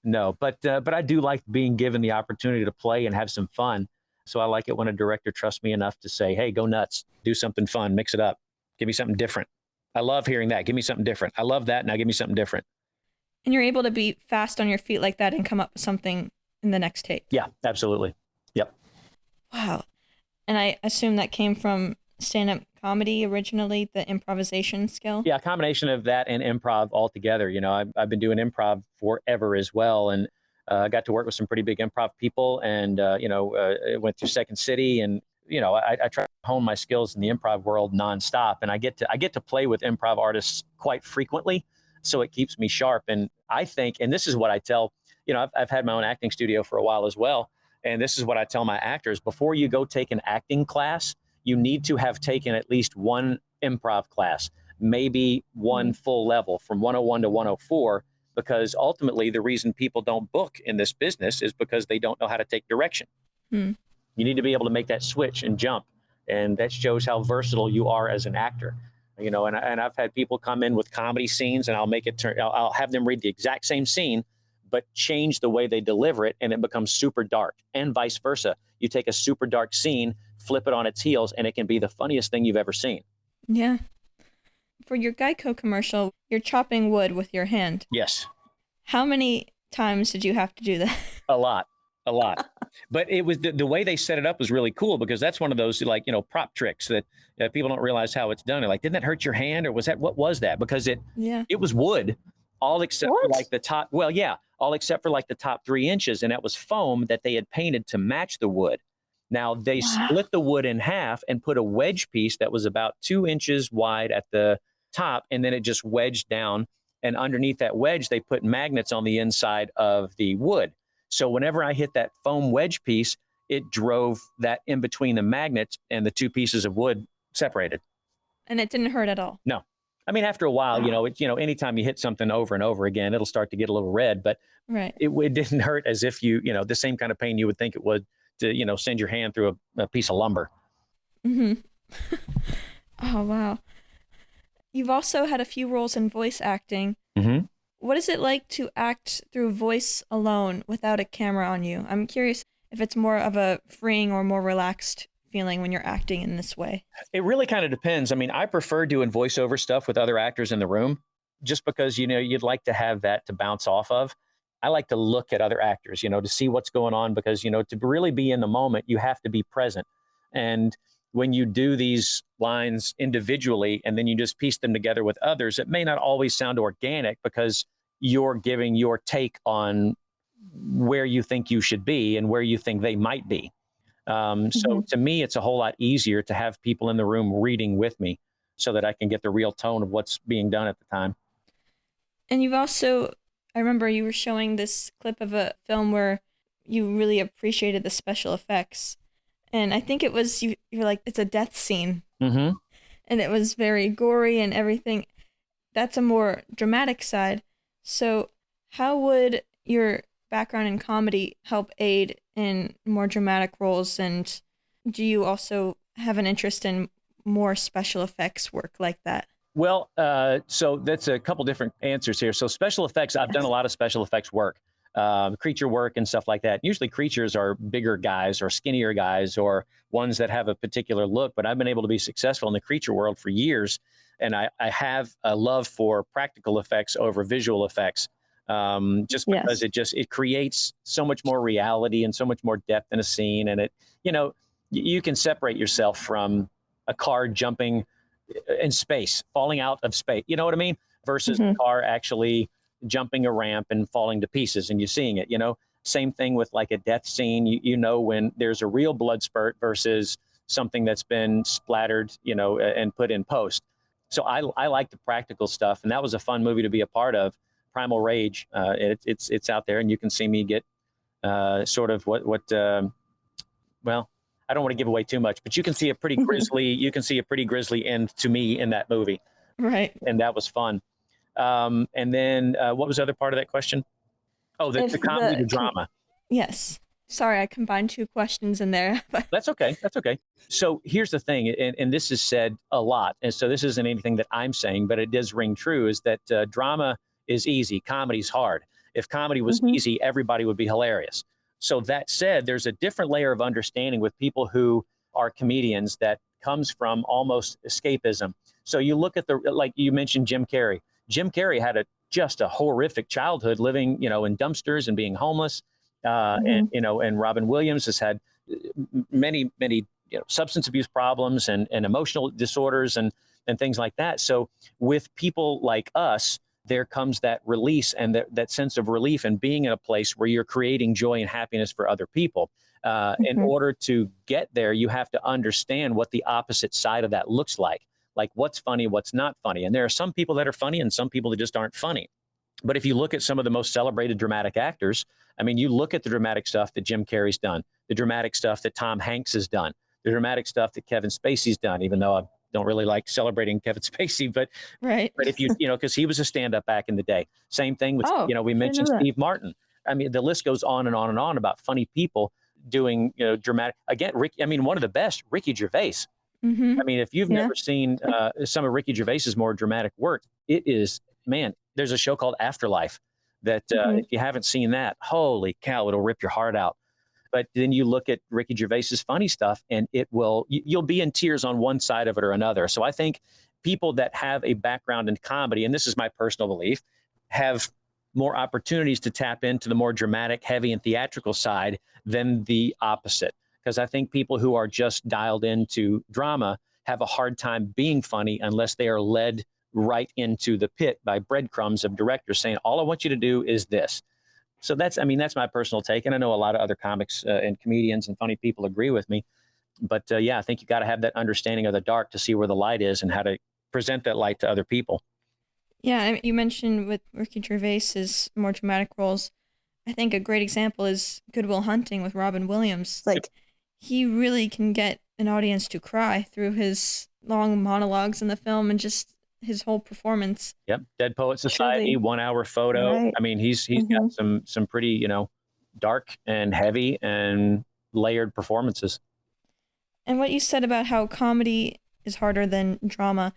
No, but I do like being given the opportunity to play and have some fun. So I like it when a director trusts me enough to say, hey, go nuts, do something fun, mix it up, give me something different. I love hearing that. Give me something different. I love that. Now give me something different. And you're able to be fast on your feet like that and come up with something in the next take. Yeah, absolutely. Yep. Wow. And I assume that came from stand-up comedy originally, the improvisation skill? Yeah, a combination of that and improv altogether. I've been doing improv forever as well. And I got to work with some pretty big improv people, and, went through Second City, and, I try to hone my skills in the improv world nonstop. And I get to play with improv artists quite frequently. So it keeps me sharp. And I think, and this is what I tell, I've had my own acting studio for a while as well. And this is what I tell my actors: before you go take an acting class, you need to have taken at least one improv class, maybe one full level from 101 to 104, because ultimately the reason people don't book in this business is because they don't know how to take direction. You need to be able to make that switch and jump. And that shows how versatile you are as an actor. And I've had people come in with comedy scenes, and I'll have them read the exact same scene, but change the way they deliver it, and it becomes super dark, and vice versa. You take a super dark scene, flip it on its heels, and it can be the funniest thing you've ever seen. Yeah. For your Geico commercial, you're chopping wood with your hand. Yes. How many times did you have to do that? A lot. But it was the way they set it up was really cool, because that's one of those prop tricks that people don't realize how it's done. They're like, didn't that hurt your hand, or what was that? Because it was wood, all except for like the top. Well, yeah, all except for like the top 3 inches, and that was foam that they had painted to match the wood. Now they split the wood in half and put a wedge piece that was about 2 inches wide at the top, and then it just wedged down. And underneath that wedge, they put magnets on the inside of the wood. So whenever I hit that foam wedge piece, it drove that in between the magnets, and the 2 pieces of wood separated. And it didn't hurt at all? No. I mean, after a while, anytime you hit something over and over again, it'll start to get a little red, but it didn't hurt as if the same kind of pain you would think it would to, send your hand through a piece of lumber. Mm-hmm. Oh, wow. You've also had a few roles in voice acting. Mm-hmm. What is it like to act through voice alone without a camera on you? I'm curious if it's more of a freeing or more relaxed feeling when you're acting in this way. It really kind of depends. I mean, I prefer doing voiceover stuff with other actors in the room, just because, you'd like to have that to bounce off of. I like to look at other actors, to see what's going on, because, to really be in the moment, you have to be present. And when you do these lines individually and then you just piece them together with others, it may not always sound organic, because you're giving your take on where you think you should be and where you think they might be. So to me, it's a whole lot easier to have people in the room reading with me, so that I can get the real tone of what's being done at the time. And you've also, I remember you were showing this clip of a film where you really appreciated the special effects. And I think it was, you were like, it's a death scene. Mm-hmm. And it was very gory and everything. That's a more dramatic side. So how would your background in comedy help aid in more dramatic roles? And do you also have an interest in more special effects work like that? Well, so that's a couple different answers here. So special effects, I've done a lot of special effects work. creature work and stuff like that. Usually creatures are bigger guys or skinnier guys or ones that have a particular look, but I've been able to be successful in the creature world for years. And I have a love for practical effects over visual effects, just because it creates so much more reality and so much more depth in a scene. And you can separate yourself from a car jumping in space, falling out of space. You know what I mean? Versus a car actually jumping a ramp and falling to pieces and you're seeing it, same thing with like a death scene, when there's a real blood spurt versus something that's been splattered, and put in post. So I like the practical stuff. And that was a fun movie to be a part of. Primal Rage. It's out there and you can see me get sort of well, I don't want to give away too much, but you can see a pretty grisly end to me in that movie. Right. And that was fun. And then what was the other part of that question? Oh, the comedy, the drama. Yes. Sorry, I combined two questions in there. That's okay. So here's the thing, and this is said a lot, and so this isn't anything that I'm saying, but it does ring true, is that drama is easy, comedy's hard. If comedy was easy, everybody would be hilarious. So that said, there's a different layer of understanding with people who are comedians that comes from almost escapism. So you look at like you mentioned, Jim Carrey. Jim Carrey had just a horrific childhood, living, in dumpsters and being homeless. And Robin Williams has had many, substance abuse problems and emotional disorders and things like that. So with people like us, there comes that release and that sense of relief and being in a place where you're creating joy and happiness for other people. In order to get there, you have to understand what the opposite side of that looks like what's funny, what's not funny. And there are some people that are funny and some people that just aren't funny. But if you look at some of the most celebrated dramatic actors, I mean, you look at the dramatic stuff that Jim Carrey's done, the dramatic stuff that Tom Hanks has done, the dramatic stuff that Kevin Spacey's done, even though I don't really like celebrating Kevin Spacey, but if you because he was a stand-up back in the day. Same thing with, we mentioned Steve Martin. I mean, the list goes on and on and on about funny people doing, dramatic. Again, one of the best, Ricky Gervais. I mean, if you've never seen some of Ricky Gervais's more dramatic work, it is, man, there's a show called Afterlife that if you haven't seen that, holy cow, it'll rip your heart out. But then you look at Ricky Gervais's funny stuff and you'll be in tears on one side of it or another. So I think people that have a background in comedy, and this is my personal belief, have more opportunities to tap into the more dramatic, heavy, and theatrical side than the opposite. Because I think people who are just dialed into drama have a hard time being funny unless they are led right into the pit by breadcrumbs of directors saying, all I want you to do is this. So that's my personal take. And I know a lot of other comics and comedians and funny people agree with me. But I think you got to have that understanding of the dark to see where the light is and how to present that light to other people. Yeah, you mentioned with Ricky Gervais's more dramatic roles. I think a great example is Good Will Hunting with Robin Williams. He really can get an audience to cry through his long monologues in the film and just his whole performance. Yep. Dead Poet Society, 1 hour photo. Right. I mean, he's got some pretty, dark and heavy and layered performances. And what you said about how comedy is harder than drama.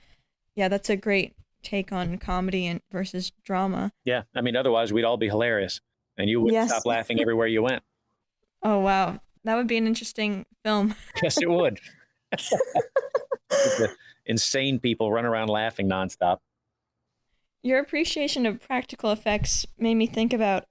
Yeah, that's a great take on comedy and versus drama. Yeah. I mean, otherwise we'd all be hilarious and you wouldn't stop laughing everywhere you went. Oh, wow. That would be an interesting film. Yes, it would. Insane people run around laughing nonstop. Your appreciation of practical effects made me think about,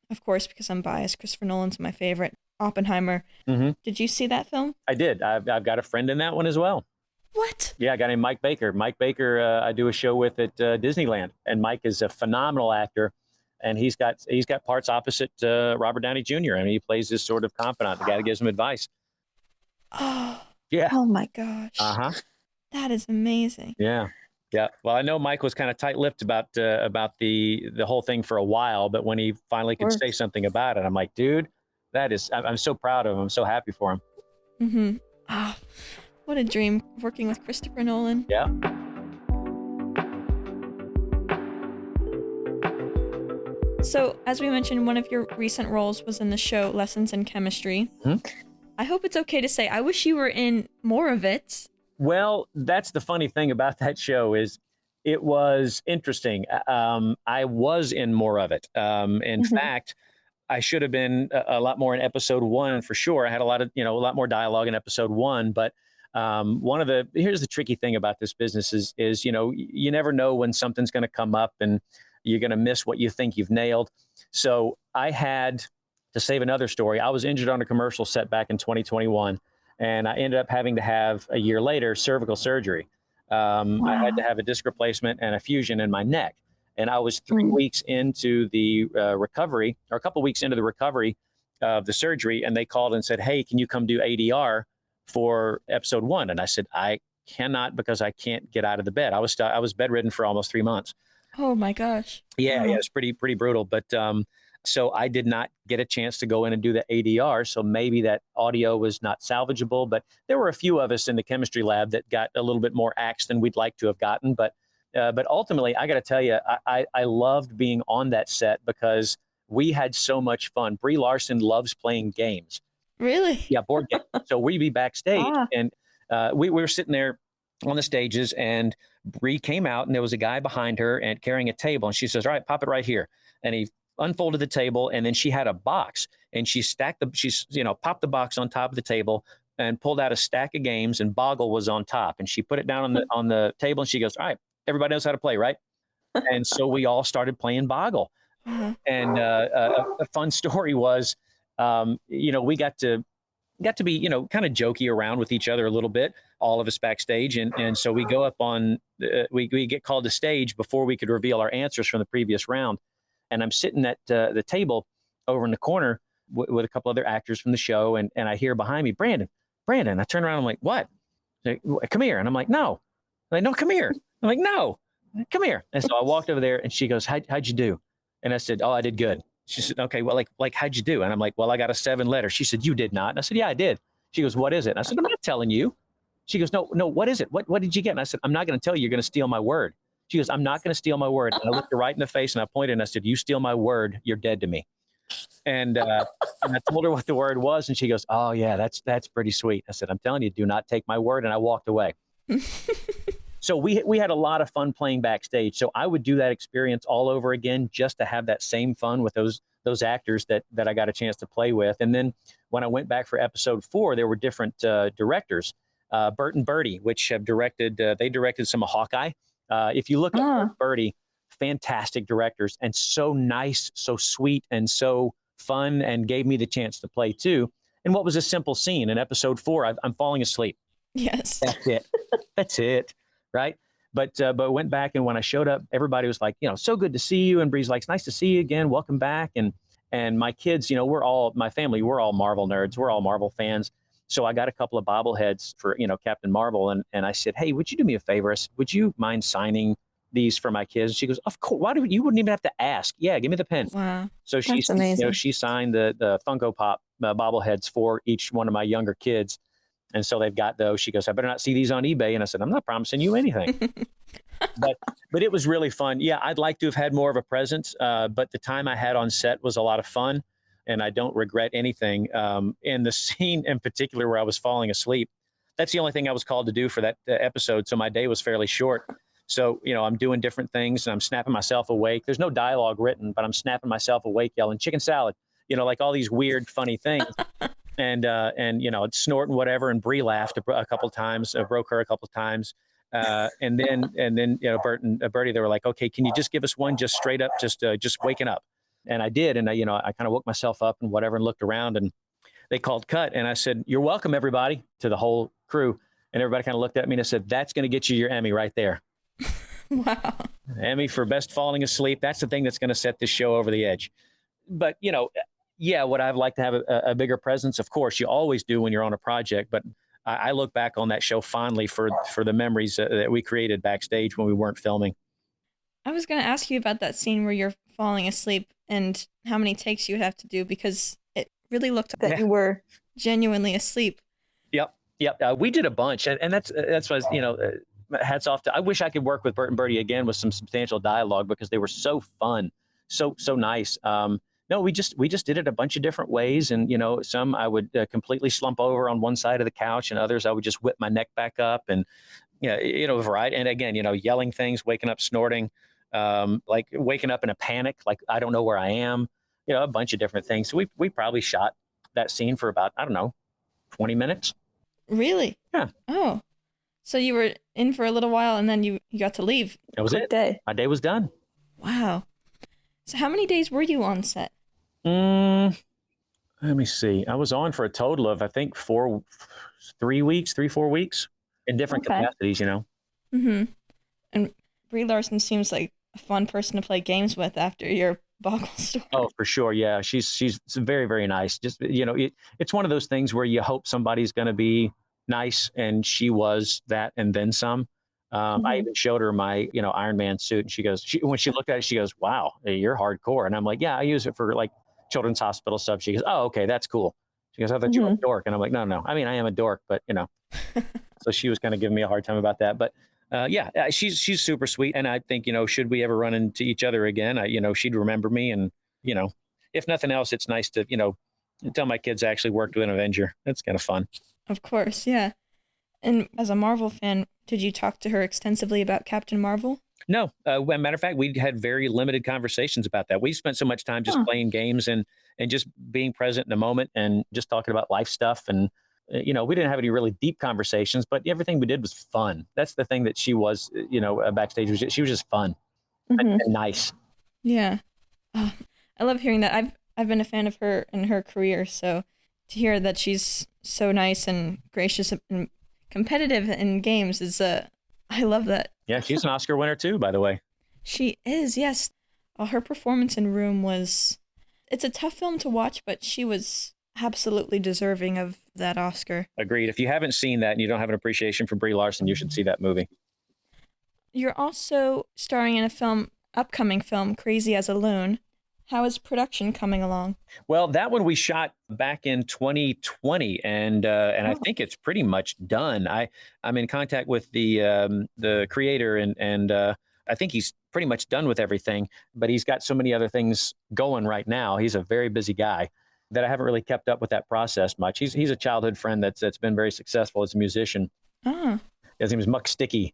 of course, because I'm biased, Christopher Nolan's my favorite, Oppenheimer. Did you see that film? I did. I've got a friend in that one as well. What? Yeah, a guy named Mike Baker. Mike Baker, I do a show with at Disneyland, and Mike is a phenomenal actor. And he's got parts opposite Robert Downey Jr. I mean, he plays this sort of confidant, the guy that gives him advice. Oh, yeah. Oh my gosh. That is amazing. Yeah. Well, I know Mike was kind of tight-lipped about the whole thing for a while, but when he finally could say something about it, I'm like, dude, I'm so proud of him. I'm so happy for him. Oh, what a dream working with Christopher Nolan. Yeah. So, as we mentioned, one of your recent roles was in the show Lessons in Chemistry. I hope it's okay to say I wish you were in more of it. Well, that's the funny thing about that show is it was interesting. I was in more of it. In fact, I should have been a lot more in episode 1 for sure. I had a lot more dialogue in episode 1, but here's the tricky thing about this business is, you never know when something's going to come up and you're going to miss what you think you've nailed. So I had to save another story. I was injured on a commercial set back in 2021, and I ended up having to have a year later cervical surgery. Wow. I had to have a disc replacement and a fusion in my neck. And I was 3 weeks into the recovery, or a couple of weeks into the recovery of the surgery, and they called and said, "Hey, can you come do ADR for episode 1?" And I said, "I cannot, because I can't get out of the bed." I was bedridden for almost 3 months. Oh my gosh. Yeah, it's pretty brutal. But so I did not get a chance to go in and do the ADR. So maybe that audio was not salvageable. But there were a few of us in the chemistry lab that got a little bit more axed than we'd like to have gotten. But ultimately, I got to tell you, I loved being on that set because we had so much fun. Brie Larson loves playing games. Really? Yeah, board games. So we'd be backstage, and we were sitting there on the stages, and Brie came out, and there was a guy behind her and carrying a table, and she says, "All right, pop it right here." And he unfolded the table, and then she had a box, and she popped the box on top of the table and pulled out a stack of games, and Boggle was on top, and she put it down on the table, and she goes, "All right, everybody knows how to play, right?" And so we all started playing Boggle. And a fun story was, we got to be, kind of jokey around with each other a little bit, all of us backstage. And so we go up on, we get called to stage before we could reveal our answers from the previous round. And I'm sitting at the table over in the corner with a couple other actors from the show. And I hear behind me, Brandon. I turn around, I'm like, "What?" Like, "Come here." And I'm like, "No." I'm like, "No, come here." I'm like, "No, come here." And so I walked over there, and she goes, How'd you do?" And I said, "Oh, I did good." She said, "Okay, well, like, how'd you do?" And I'm like, "Well, I got a 7 letter." She said, "You did not." And I said, "Yeah, I did." She goes, "What is it?" And I said, "I'm not telling you." She goes, No, what is it? What did you get?" And I said, "I'm not going to tell you. You're going to steal my word." She goes, "I'm not going to steal my word." And I looked her right in the face, and I pointed, and I said, "You steal my word, you're dead to me." And I told her what the word was, and she goes, "Oh yeah, that's pretty sweet." I said, "I'm telling you, do not take my word." And I walked away. So we had a lot of fun playing backstage. So I would do that experience all over again, just to have that same fun with those actors that I got a chance to play with. And then when I went back for episode 4, there were different directors. Bert and Bertie, which have they directed some of Hawkeye. If you look at Bert and Bertie, fantastic directors, and so nice, so sweet, and so fun, and gave me the chance to play too. And what was a simple scene in episode 4? I'm falling asleep. Yes. That's it. Right. But went back, and when I showed up, everybody was like, "So good to see you." And Bree's like, "It's nice to see you again. Welcome back." And my kids, my family, we're all Marvel nerds. We're all Marvel fans. So I got a couple of bobbleheads for, Captain Marvel. And I said, "Hey, would you do me a favor? Would you mind signing these for my kids?" She goes, "Of course. You wouldn't even have to ask. Yeah, give me the pen." Wow. So she signed the Funko Pop bobbleheads for each one of my younger kids. And so they've got those. She goes, "I better not see these on eBay." And I said, "I'm not promising you anything." but it was really fun. Yeah, I'd like to have had more of a presence, but the time I had on set was a lot of fun, and I don't regret anything. And the scene in particular where I was falling asleep, that's the only thing I was called to do for that episode. So my day was fairly short. So, I'm doing different things, and I'm snapping myself awake. There's no dialogue written, but I'm snapping myself awake, yelling "chicken salad," like all these weird, funny things. And snorting whatever. And Brie laughed a couple times, broke her a couple times. And then Bert and Bertie, they were like, "Okay, can you just give us one just straight up, just waking up?" And I did. And I kind of woke myself up and whatever, and looked around, and they called cut. And I said, "You're welcome, everybody," to the whole crew. And everybody kind of looked at me, and I said, "That's going to get you your Emmy right there." Wow. Emmy for best falling asleep. That's the thing that's going to set this show over the edge. But, yeah, would I like to have a bigger presence? Of course, you always do when you're on a project. But I look back on that show fondly for the memories that we created backstage when we weren't filming. I was going to ask you about that scene where you're falling asleep and how many takes you would have to do, because it really looked that you were genuinely asleep. Yep. We did a bunch, and that's what hats off to. I wish I could work with Bert and Bertie again with some substantial dialogue, because they were so fun, so nice. No, we just did it a bunch of different ways. And, some I would completely slump over on one side of the couch, and others I would just whip my neck back up, and, variety. And again, yelling things, waking up, snorting, like waking up in a panic, like I don't know where I am, a bunch of different things. So we probably shot that scene for about, I don't know, 20 minutes. Really? Yeah. Oh, so you were in for a little while and then you got to leave. That was Quick it. day. My day was done. Wow. So how many days were you on set? Let me see. I was on for a total of, I think, 4 weeks in different capacities, Mm-hmm. And Brie Larson seems like a fun person to play games with after your Boggle story. Oh, for sure. Yeah. She's very, very nice. Just, it's one of those things where you hope somebody's going to be nice. And she was that and then some. I even showed her my, Iron Man suit, and when she looked at it, she goes, "Wow, you're hardcore." And I'm like, "Yeah, I use it for like children's hospital stuff." She goes, "Oh, okay, that's cool." She goes, "I thought you were a dork." And I'm like, no. I mean, I am a dork, but so she was kind of giving me a hard time about that. But she's super sweet. And I think, should we ever run into each other again, she'd remember me. And, if nothing else, it's nice to, tell my kids I actually worked with an Avenger. That's kind of fun. Of course, yeah. And as a Marvel fan, did you talk to her extensively about Captain Marvel? No, as a matter of fact, we had very limited conversations about that. We spent so much time just playing games and just being present in the moment and just talking about life stuff. And, we didn't have any really deep conversations, but everything we did was fun. That's the thing that she was, backstage. She was just fun and nice. Yeah. Oh, I love hearing that. I've been a fan of her and her career. So to hear that she's so nice and gracious and competitive in games is I love that. Yeah, she's an Oscar winner too, by the way. She is, yes. Her performance in Room it's a tough film to watch, but she was absolutely deserving of that Oscar. Agreed. If you haven't seen that and you don't have an appreciation for Brie Larson, you should see that movie. You're also starring in a upcoming film, Crazy as a Loon. How is production coming along? Well, that one we shot back in 2020, and I think it's pretty much done. I'm in contact with the creator, and I think he's pretty much done with everything. But he's got so many other things going right now. He's a very busy guy that I haven't really kept up with that process much. He's a childhood friend that's been very successful as a musician. His name is Muck Sticky.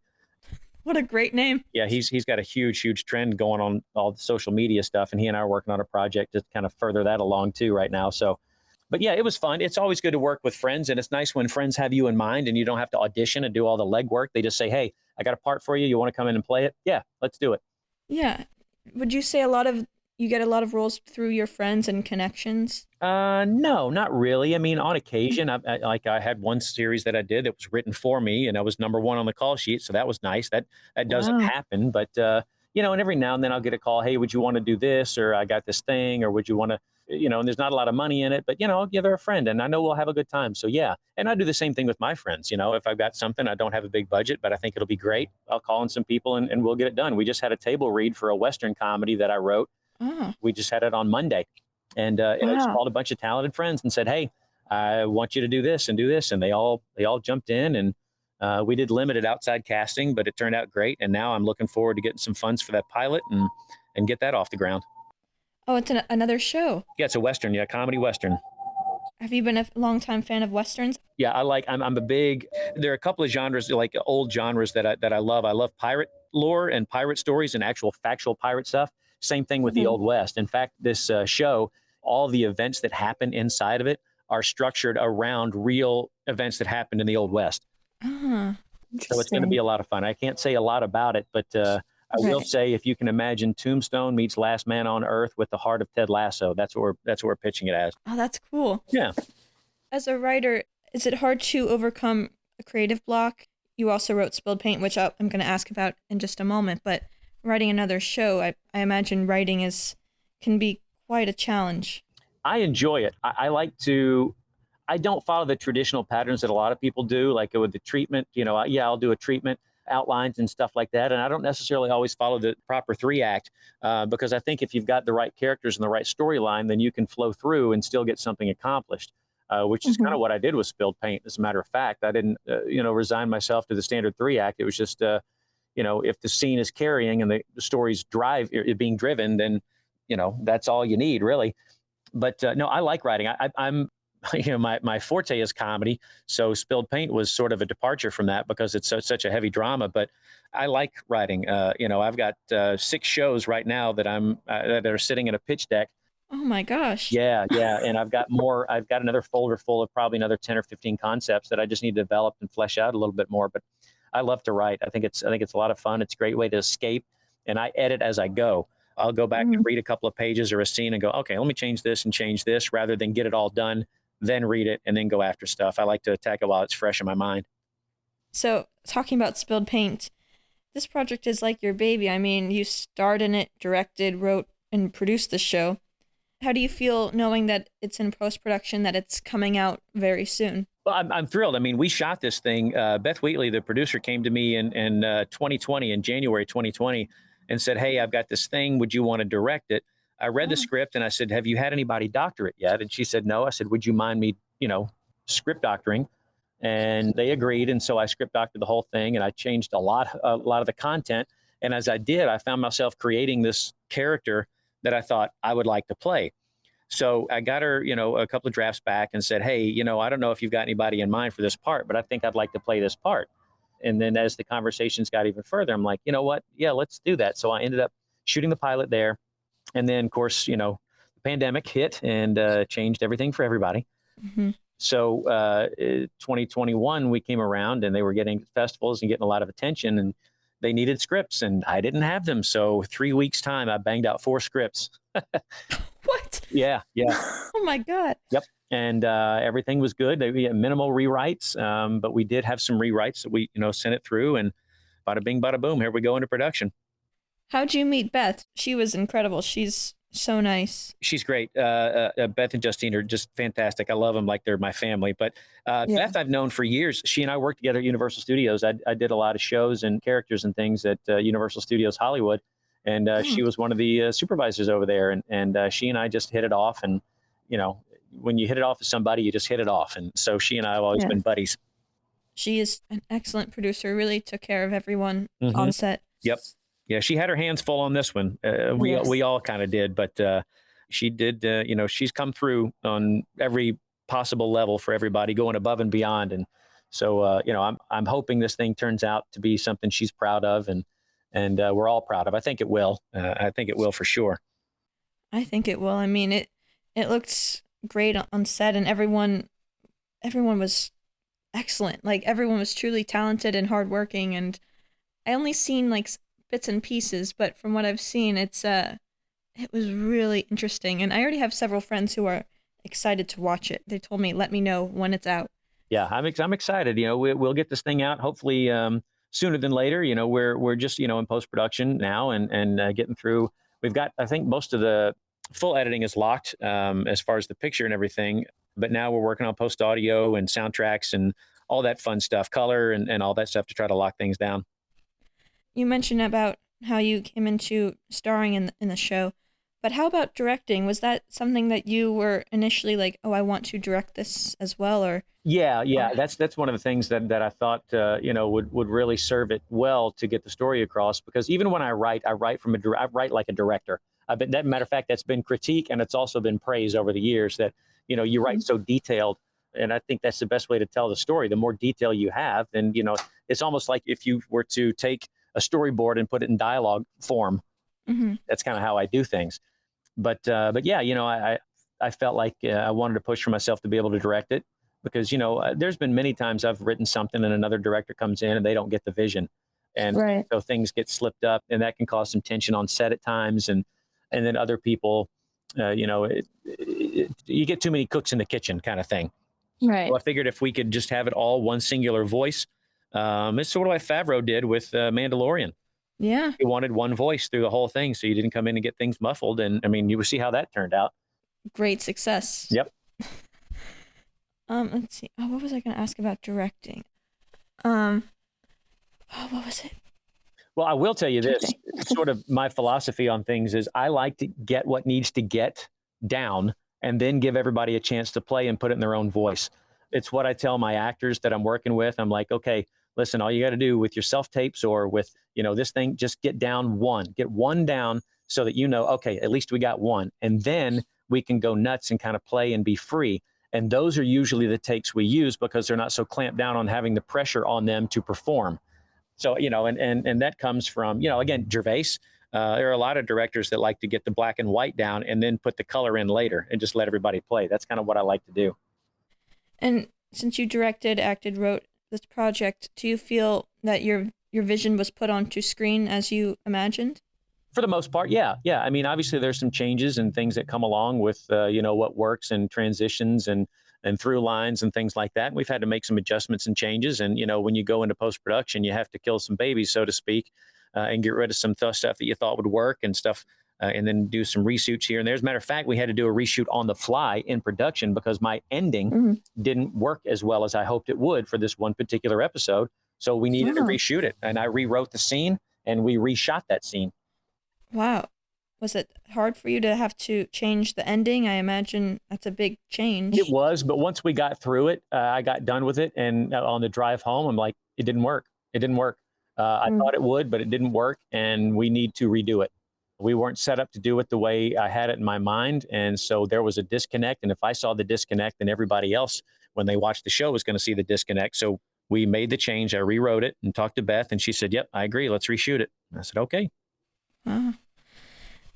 What a great name. Yeah, he's got a huge trend going on all the social media stuff, and he and I are working on a project to kind of further that along too right now. So, but yeah, it was fun. It's always good to work with friends, and it's nice when friends have you in mind and you don't have to audition and do all the legwork. They just say, "Hey, I got a part for you. You want to come in and play it?" Yeah, let's do it. Yeah. Would you say you get a lot of roles through your friends and connections? No, not really. I mean, on occasion, I had one series that I did that was written for me, and I was number one on the call sheet, so that was nice. That doesn't happen, but and every now and then I'll get a call. Hey, would you want to do this? Or I got this thing, or would you want to? And there's not a lot of money in it, but I'll give her a friend, and I know we'll have a good time. So yeah, and I do the same thing with my friends. If I've got something, I don't have a big budget, but I think it'll be great. I'll call in some people, and we'll get it done. We just had a table read for a Western comedy that I wrote. We just had it on Monday, and I just called a bunch of talented friends and said, "Hey, I want you to do this and do this," and they all jumped in, and we did limited outside casting, but it turned out great. And now I'm looking forward to getting some funds for that pilot and get that off the ground. Oh, it's another show. Yeah, it's a Western. Yeah, comedy Western. Have you been a longtime fan of Westerns? Yeah, I'm a big. There are a couple of genres, like old genres that I love. I love pirate lore and pirate stories and actual factual pirate stuff. Same thing with the Old West. In fact, this show, all the events that happen inside of it are structured around real events that happened in the Old West. So it's going to be a lot of fun. I can't say a lot about it, but I will say, if you can imagine Tombstone meets Last Man on Earth with the heart of Ted Lasso, that's what we're pitching it as. Oh, that's cool. Yeah. As a writer, is it hard to overcome a creative block? You also wrote Spilled Paint, which I'm going to ask about in just a moment, but writing another show, I imagine writing can be quite a challenge. I enjoy it. I don't follow the traditional patterns that a lot of people do, like with the treatment, I'll do a treatment, outlines and stuff like that. And I don't necessarily always follow the proper 3-act because I think if you've got the right characters and the right storyline, then you can flow through and still get something accomplished, which is kind of what I did with Spilled Paint. As a matter of fact, I didn't, resign myself to the standard 3-act. It was just, if the scene is carrying and the story's being driven, then, that's all you need really. But no, I like writing. I'm my forte is comedy. So Spilled Paint was sort of a departure from that because it's such a heavy drama, but I like writing. I've got 6 shows right now that that are sitting in a pitch deck Oh my gosh. Yeah. And I've got another folder full of probably another 10 or 15 concepts that I just need to develop and flesh out a little bit more. But I love to write. I think it's a lot of fun. It's a great way to escape. And I edit as I go. I'll go back and read a couple of pages or a scene and go, okay, let me change this and change this, rather than get it all done, then read it and then go after stuff. I like to attack it while it's fresh in my mind. So, talking about Spilled Paint, this project is like your baby. I mean, you starred in it, directed, wrote, and produced the show. How do you feel knowing that it's in post-production, that it's coming out very soon? Well, I'm thrilled. I mean, we shot this thing. Beth Wheatley, the producer, came to me in 2020, in January 2020, and said, hey, I've got this thing. Would you want to direct it? I read the script and I said, have you had anybody doctor it yet? And she said, no. I said, would you mind me, script doctoring? And they agreed. And so I script doctored the whole thing, and I changed a lot of the content. And as I did, I found myself creating this character that I thought I would like to play. So I got her, a couple of drafts back and said, hey, I don't know if you've got anybody in mind for this part, but I think I'd like to play this part. And then as the conversations got even further, I'm like, you know what? Yeah, let's do that. So I ended up shooting the pilot there. And then, of course, the pandemic hit and changed everything for everybody. Mm-hmm. So 2021, we came around and they were getting festivals and getting a lot of attention, and they needed scripts and I didn't have them. So 3 weeks time, I banged out 4 scripts. What? Yeah. Oh my God. Yep. And everything was good. We had minimal rewrites, but we did have some rewrites that we, sent it through, and bada bing, bada boom, here we go into production. How'd you meet Beth? She was incredible. She's so nice. She's great. Beth and Justine are just fantastic. I love them like they're my family. But Beth, I've known for years. She and I worked together at Universal Studios. I did a lot of shows and characters and things at Universal Studios Hollywood. And she was one of the supervisors over there. And she and I just hit it off. And, when you hit it off with somebody, you just hit it off. And so she and I have always been buddies. She is an excellent producer, really took care of everyone on set. Yep. Yeah, she had her hands full on this one. We all kind of did, but she did. She's come through on every possible level for everybody, going above and beyond. And so, I'm hoping this thing turns out to be something she's proud of, and we're all proud of. I think it will. I think it will for sure. I think it will. I mean, it looked great on set, and everyone was excellent. Like, everyone was truly talented and hardworking. And I only seen like bits and pieces, but from what I've seen, it was really interesting. And I already have several friends who are excited to watch it. They told me, let me know when it's out. Yeah, I'm excited. We'll get this thing out hopefully sooner than later. We're just in post-production now and getting through. We've got, I think, most of the full editing is locked as far as the picture and everything, but now we're working on post audio and soundtracks and all that fun stuff, color and all that stuff to try to lock things down. You mentioned about how you came into starring in the show, but how about directing? Was that something that you were initially like, oh, I want to direct this as well, or? Yeah. That's one of the things that I thought would really serve it well to get the story across. Because even when I write like a director. That matter of fact, that's been critique, and it's also been praise over the years that you write so detailed. And I think that's the best way to tell the story. The more detail you have, then it's almost like if you were to take a storyboard and put it in dialogue form. Mm-hmm. That's kind of how I do things. But yeah, I felt like I wanted to push for myself to be able to direct it, because there's been many times I've written something and another director comes in and they don't get the vision, and so things get slipped up, and that can cause some tension on set at times, and then other people, you get too many cooks in the kitchen kind of thing. Right. So I figured if we could just have it all one singular voice. It's sort of like Favreau did with Mandalorian. Yeah. He wanted one voice through the whole thing, so you didn't come in and get things muffled. And I mean, you will see how that turned out. Great success. Yep. Let's see. Oh, what was I going to ask about directing? What was it? Well, I will tell you this. Sort of my philosophy on things is I like to get what needs to get down and then give everybody a chance to play and put it in their own voice. It's what I tell my actors that I'm working with. I'm like, okay, listen, all you got to do with your self-tapes or with, this thing, just get one down so that okay, at least we got one. And then we can go nuts and kind of play and be free. And those are usually the takes we use because they're not so clamped down on having the pressure on them to perform. So, and that comes from, again, Gervais, There are a lot of directors that like to get the black and white down and then put the color in later and just let everybody play. That's kind of what I like to do. And since you directed, acted, wrote this project, do you feel that your vision was put onto screen as you imagined? For the most part, yeah. I mean, obviously there's some changes and things that come along with, what works and transitions and through lines and things like that. We've had to make some adjustments and changes. And, when you go into post-production, you have to kill some babies, so to speak, and get rid of some stuff that you thought would work and stuff, and then do some reshoots here and there. As a matter of fact, we had to do a reshoot on the fly in production because my ending didn't work as well as I hoped it would for this one particular episode. So we needed to reshoot it. And I rewrote the scene and we reshot that scene. Wow. Was it hard for you to have to change the ending? I imagine that's a big change. It was, but once we got through it, I got done with it. And on the drive home, I'm like, it didn't work. I thought it would, but it didn't work. And we need to redo it. We weren't set up to do it the way I had it in my mind. And so there was a disconnect. And if I saw the disconnect, then everybody else, when they watched the show, was going to see the disconnect. So we made the change. I rewrote it and talked to Beth, and she said, yep, I agree. Let's reshoot it. And I said, okay. Wow.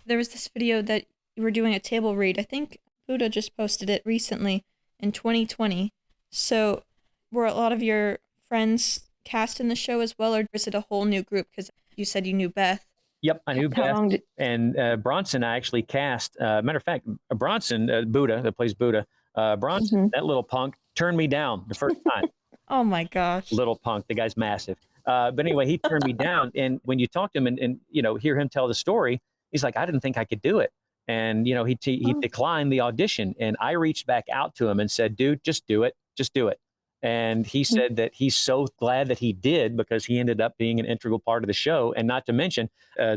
There was this video that you were doing a table read. I think Buddha just posted it recently in 2020. So were a lot of your friends cast in the show as well, or is it a whole new group? Because you said you knew Beth. Yep, I knew Beth. And Bronsonn, I actually cast. Matter of fact, Bronsonn, Buddha, that plays Buddha, Bronsonn, that little punk, turned me down the first time. Oh my gosh. Little punk. The guy's massive. But anyway, he turned me down. And when you talk to him and hear him tell the story, he's like, I didn't think I could do it. And, he declined the audition. And I reached back out to him and said, dude, just do it. Just do it. And he said that he's so glad that he did because he ended up being an integral part of the show. And not to mention I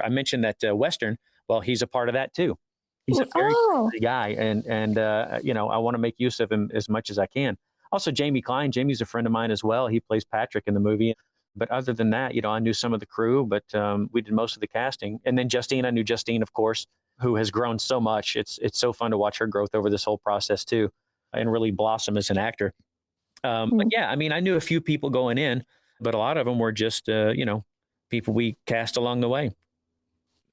mentioned that Western, well, he's a part of that too. He's a very good guy. And I want to make use of him as much as I can. Also, Jamie Klein. Jamie's a friend of mine as well. He plays Patrick in the movie. But other than that, I knew some of the crew, but we did most of the casting. And then Justine, I knew Justine, of course, who has grown so much. It's so fun to watch her growth over this whole process too, and really blossom as an actor. But yeah, I mean, I knew a few people going in, but a lot of them were just, people we cast along the way.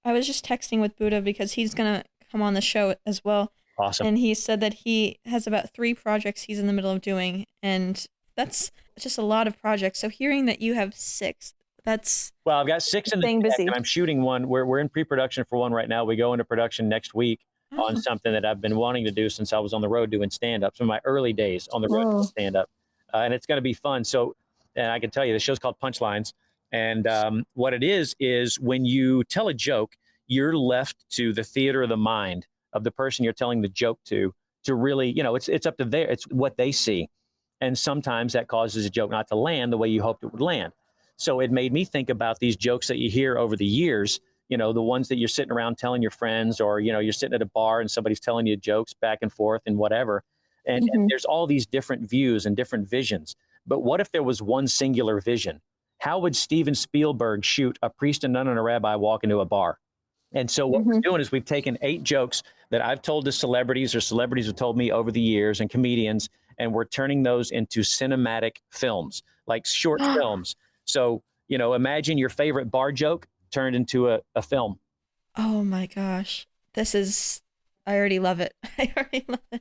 I was just texting with Buddha because he's going to come on the show as well. Awesome. And he said that he has about 3 projects he's in the middle of doing. And that's just a lot of projects. So hearing that you have 6, that's... Well, I've got 6 in the deck, and I'm shooting one. We're in pre-production for one right now. We go into production next week on something that I've been wanting to do since I was on the road doing stand-ups in my early days on the road doing stand-up. And it's going to be fun. So, and I can tell you, the show's called Punchlines. And what it is when you tell a joke, you're left to the theater of the mind of the person you're telling the joke to really, it's up to it's what they see. And sometimes that causes a joke not to land the way you hoped it would land. So it made me think about these jokes that you hear over the years, the ones that you're sitting around telling your friends, or, you're sitting at a bar and somebody's telling you jokes back and forth and whatever. And there's all these different views and different visions. But what if there was one singular vision? How would Steven Spielberg shoot a priest, a nun, and a rabbi walk into a bar? And so what we're doing is we've taken 8 jokes that I've told to celebrities or celebrities have told me over the years and comedians, and we're turning those into cinematic films, like short films. So, imagine your favorite bar joke turned into a film. Oh my gosh. I already love it.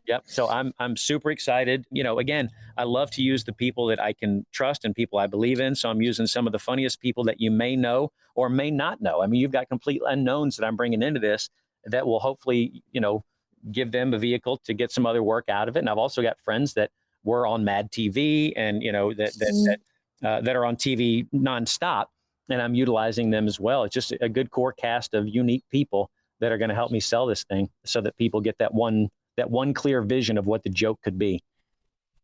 Yep. So I'm super excited. Again, I love to use the people that I can trust and people I believe in. So I'm using some of the funniest people that you may know or may not know. I mean, you've got complete unknowns that I'm bringing into this that will hopefully, give them a vehicle to get some other work out of it. And I've also got friends that were on Mad TV and, that are on TV nonstop, and I'm utilizing them as well. It's just a good core cast of unique people that are going to help me sell this thing so that people get that one clear vision of what the joke could be.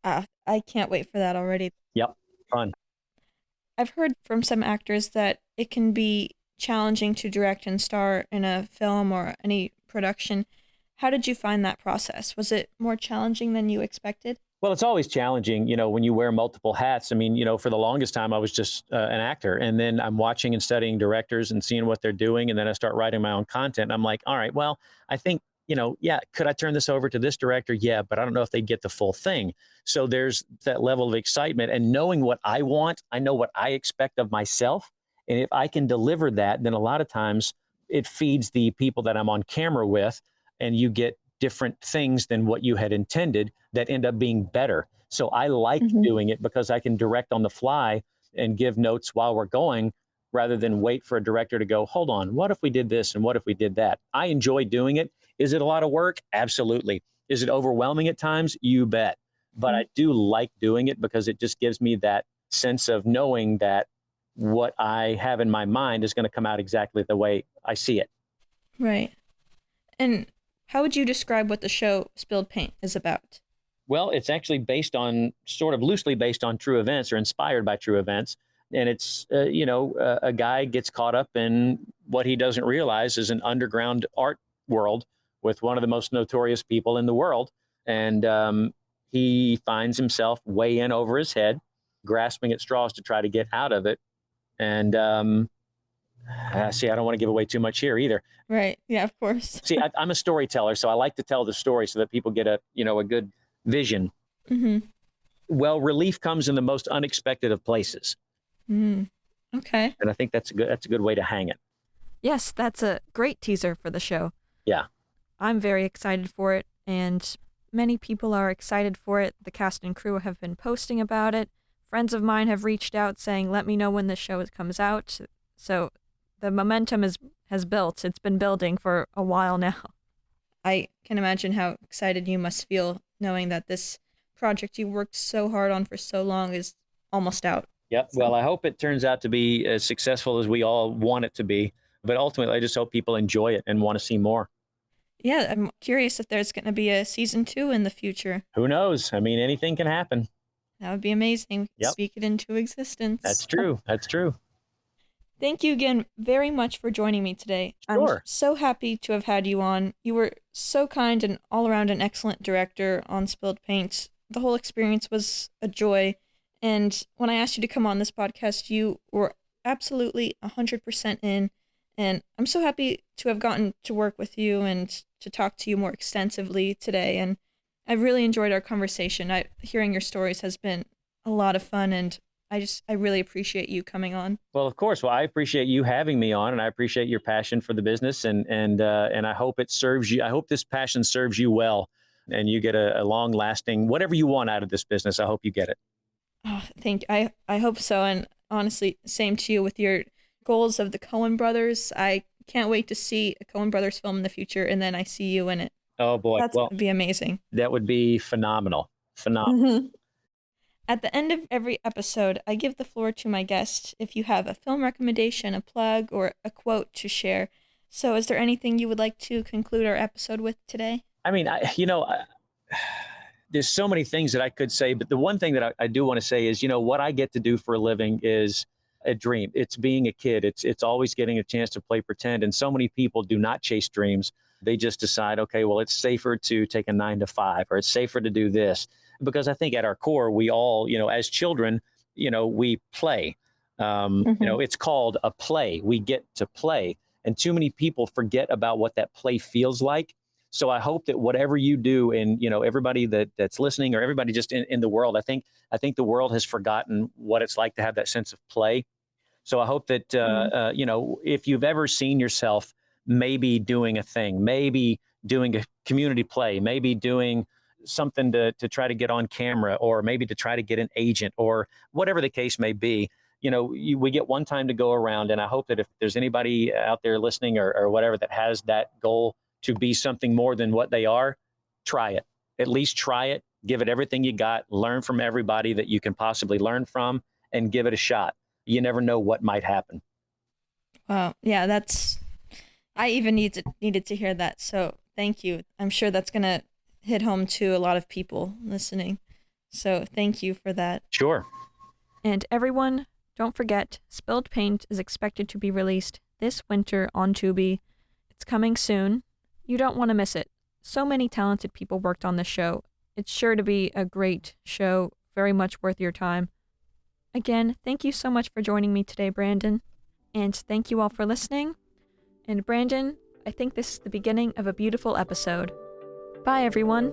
I can't wait for that already. Yep. Fun. I've heard from some actors that it can be challenging to direct and star in a film or any production. How did you find that process? Was it more challenging than you expected? Well, it's always challenging, when you wear multiple hats. I mean, for the longest time, I was just an actor. And then I'm watching and studying directors and seeing what they're doing. And then I start writing my own content. And I'm like, all right, well, I think, could I turn this over to this director? Yeah, but I don't know if they get the full thing. So there's that level of excitement and knowing what I want. I know what I expect of myself. And if I can deliver that, then a lot of times it feeds the people that I'm on camera with, and you get different things than what you had intended that end up being better. So I like doing it because I can direct on the fly and give notes while we're going, rather than wait for a director to go, hold on, what if we did this and what if we did that? I enjoy doing it. Is it a lot of work? Absolutely. Is it overwhelming at times? You bet. But I do like doing it because it just gives me that sense of knowing that what I have in my mind is going to come out exactly the way I see it. Right. And how would you describe what the show Spilled Paint is about? Well, it's actually based on, sort of loosely based on true events, or inspired by true events. And it's, a guy gets caught up in what he doesn't realize is an underground art world with one of the most notorious people in the world. And he finds himself way in over his head, grasping at straws to try to get out of it. And see, I don't want to give away too much here either. Right. Yeah, of course. See, I'm a storyteller, so I like to tell the story so that people get a good vision. Well, relief comes in the most unexpected of places. Okay. And I think that's a good way to hang it. Yes, that's a great teaser for the show. Yeah. I'm very excited for it, and many people are excited for it. The cast and crew have been posting about it. Friends of mine have reached out saying, let me know when the show comes out. So the momentum has built. It's been building for a while now. I can imagine how excited you must feel knowing that this project you worked so hard on for so long is almost out. Yep. Well, I hope it turns out to be as successful as we all want it to be. But ultimately, I just hope people enjoy it and want to see more. Yeah, I'm curious if there's going to be a season 2 in the future. Who knows? I mean, anything can happen. That would be amazing. Yep. Speak it into existence. That's true. That's true. Thank you again very much for joining me today. Sure. I'm so happy to have had you on. You were so kind and all around an excellent director on Spilled Paint. The whole experience was a joy. And when I asked you to come on this podcast, you were absolutely 100% in. And I'm so happy to have gotten to work with you and to talk to you more extensively today. And I've really enjoyed our conversation. Hearing your stories has been a lot of fun, and I really appreciate you coming on. Well, of course. Well, I appreciate you having me on, and I appreciate your passion for the business, and I hope it serves you. I hope this passion serves you well, and you get a long lasting, whatever you want out of this business. I hope you get it. Oh, I hope so. And honestly, same to you with your goals of the Coen brothers. I can't wait to see a Coen brothers film in the future, and then I see you in it. Oh boy. That's going to be amazing. That would be phenomenal. Phenomenal. At the end of every episode, I give the floor to my guest if you have a film recommendation, a plug, or a quote to share. So is there anything you would like to conclude our episode with today? I mean, there's so many things that I could say, but the one thing that I do want to say is, what I get to do for a living is a dream. It's being a kid. It's always getting a chance to play pretend. And so many people do not chase dreams. They just decide, okay, well, it's safer to take a 9 to 5, or it's safer to do this. Because I think at our core, we all, as children, we play. It's called a play. We get to play. And too many people forget about what that play feels like. So I hope that whatever you do, and, everybody that's listening, or everybody just in the world, I think the world has forgotten what it's like to have that sense of play. So I hope that, if you've ever seen yourself maybe doing a thing, maybe doing a community play, maybe doing something to try to get on camera, or maybe to try to get an agent, or whatever the case may be, we get one time to go around. And I hope that if there's anybody out there listening or whatever that has that goal to be something more than what they are, try it. At least try it. Give it everything you got. Learn from everybody that you can possibly learn from, and give it a shot. You never know what might happen. Wow. Yeah, I even needed to hear that. So thank you. I'm sure that's going to hit home to a lot of people listening. So thank you for that. Sure. And everyone, don't forget, Spilled Paint is expected to be released this winter on Tubi. It's coming soon. You don't want to miss it. So many talented people worked on this show. It's sure to be a great show, very much worth your time. Again, thank you so much for joining me today, Brandon. And thank you all for listening. And Brandon, I think this is the beginning of a beautiful episode. Bye, everyone.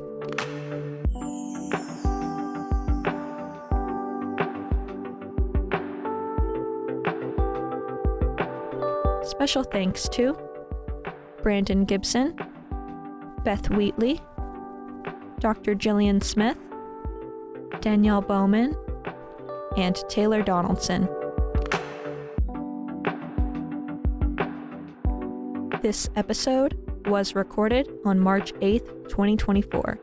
Special thanks to Brandon Gibson, Beth Wheatley, Dr. Jillian Smith, Danielle Bowman, and Taylor Donaldson. This episode was recorded on March 8th, 2024.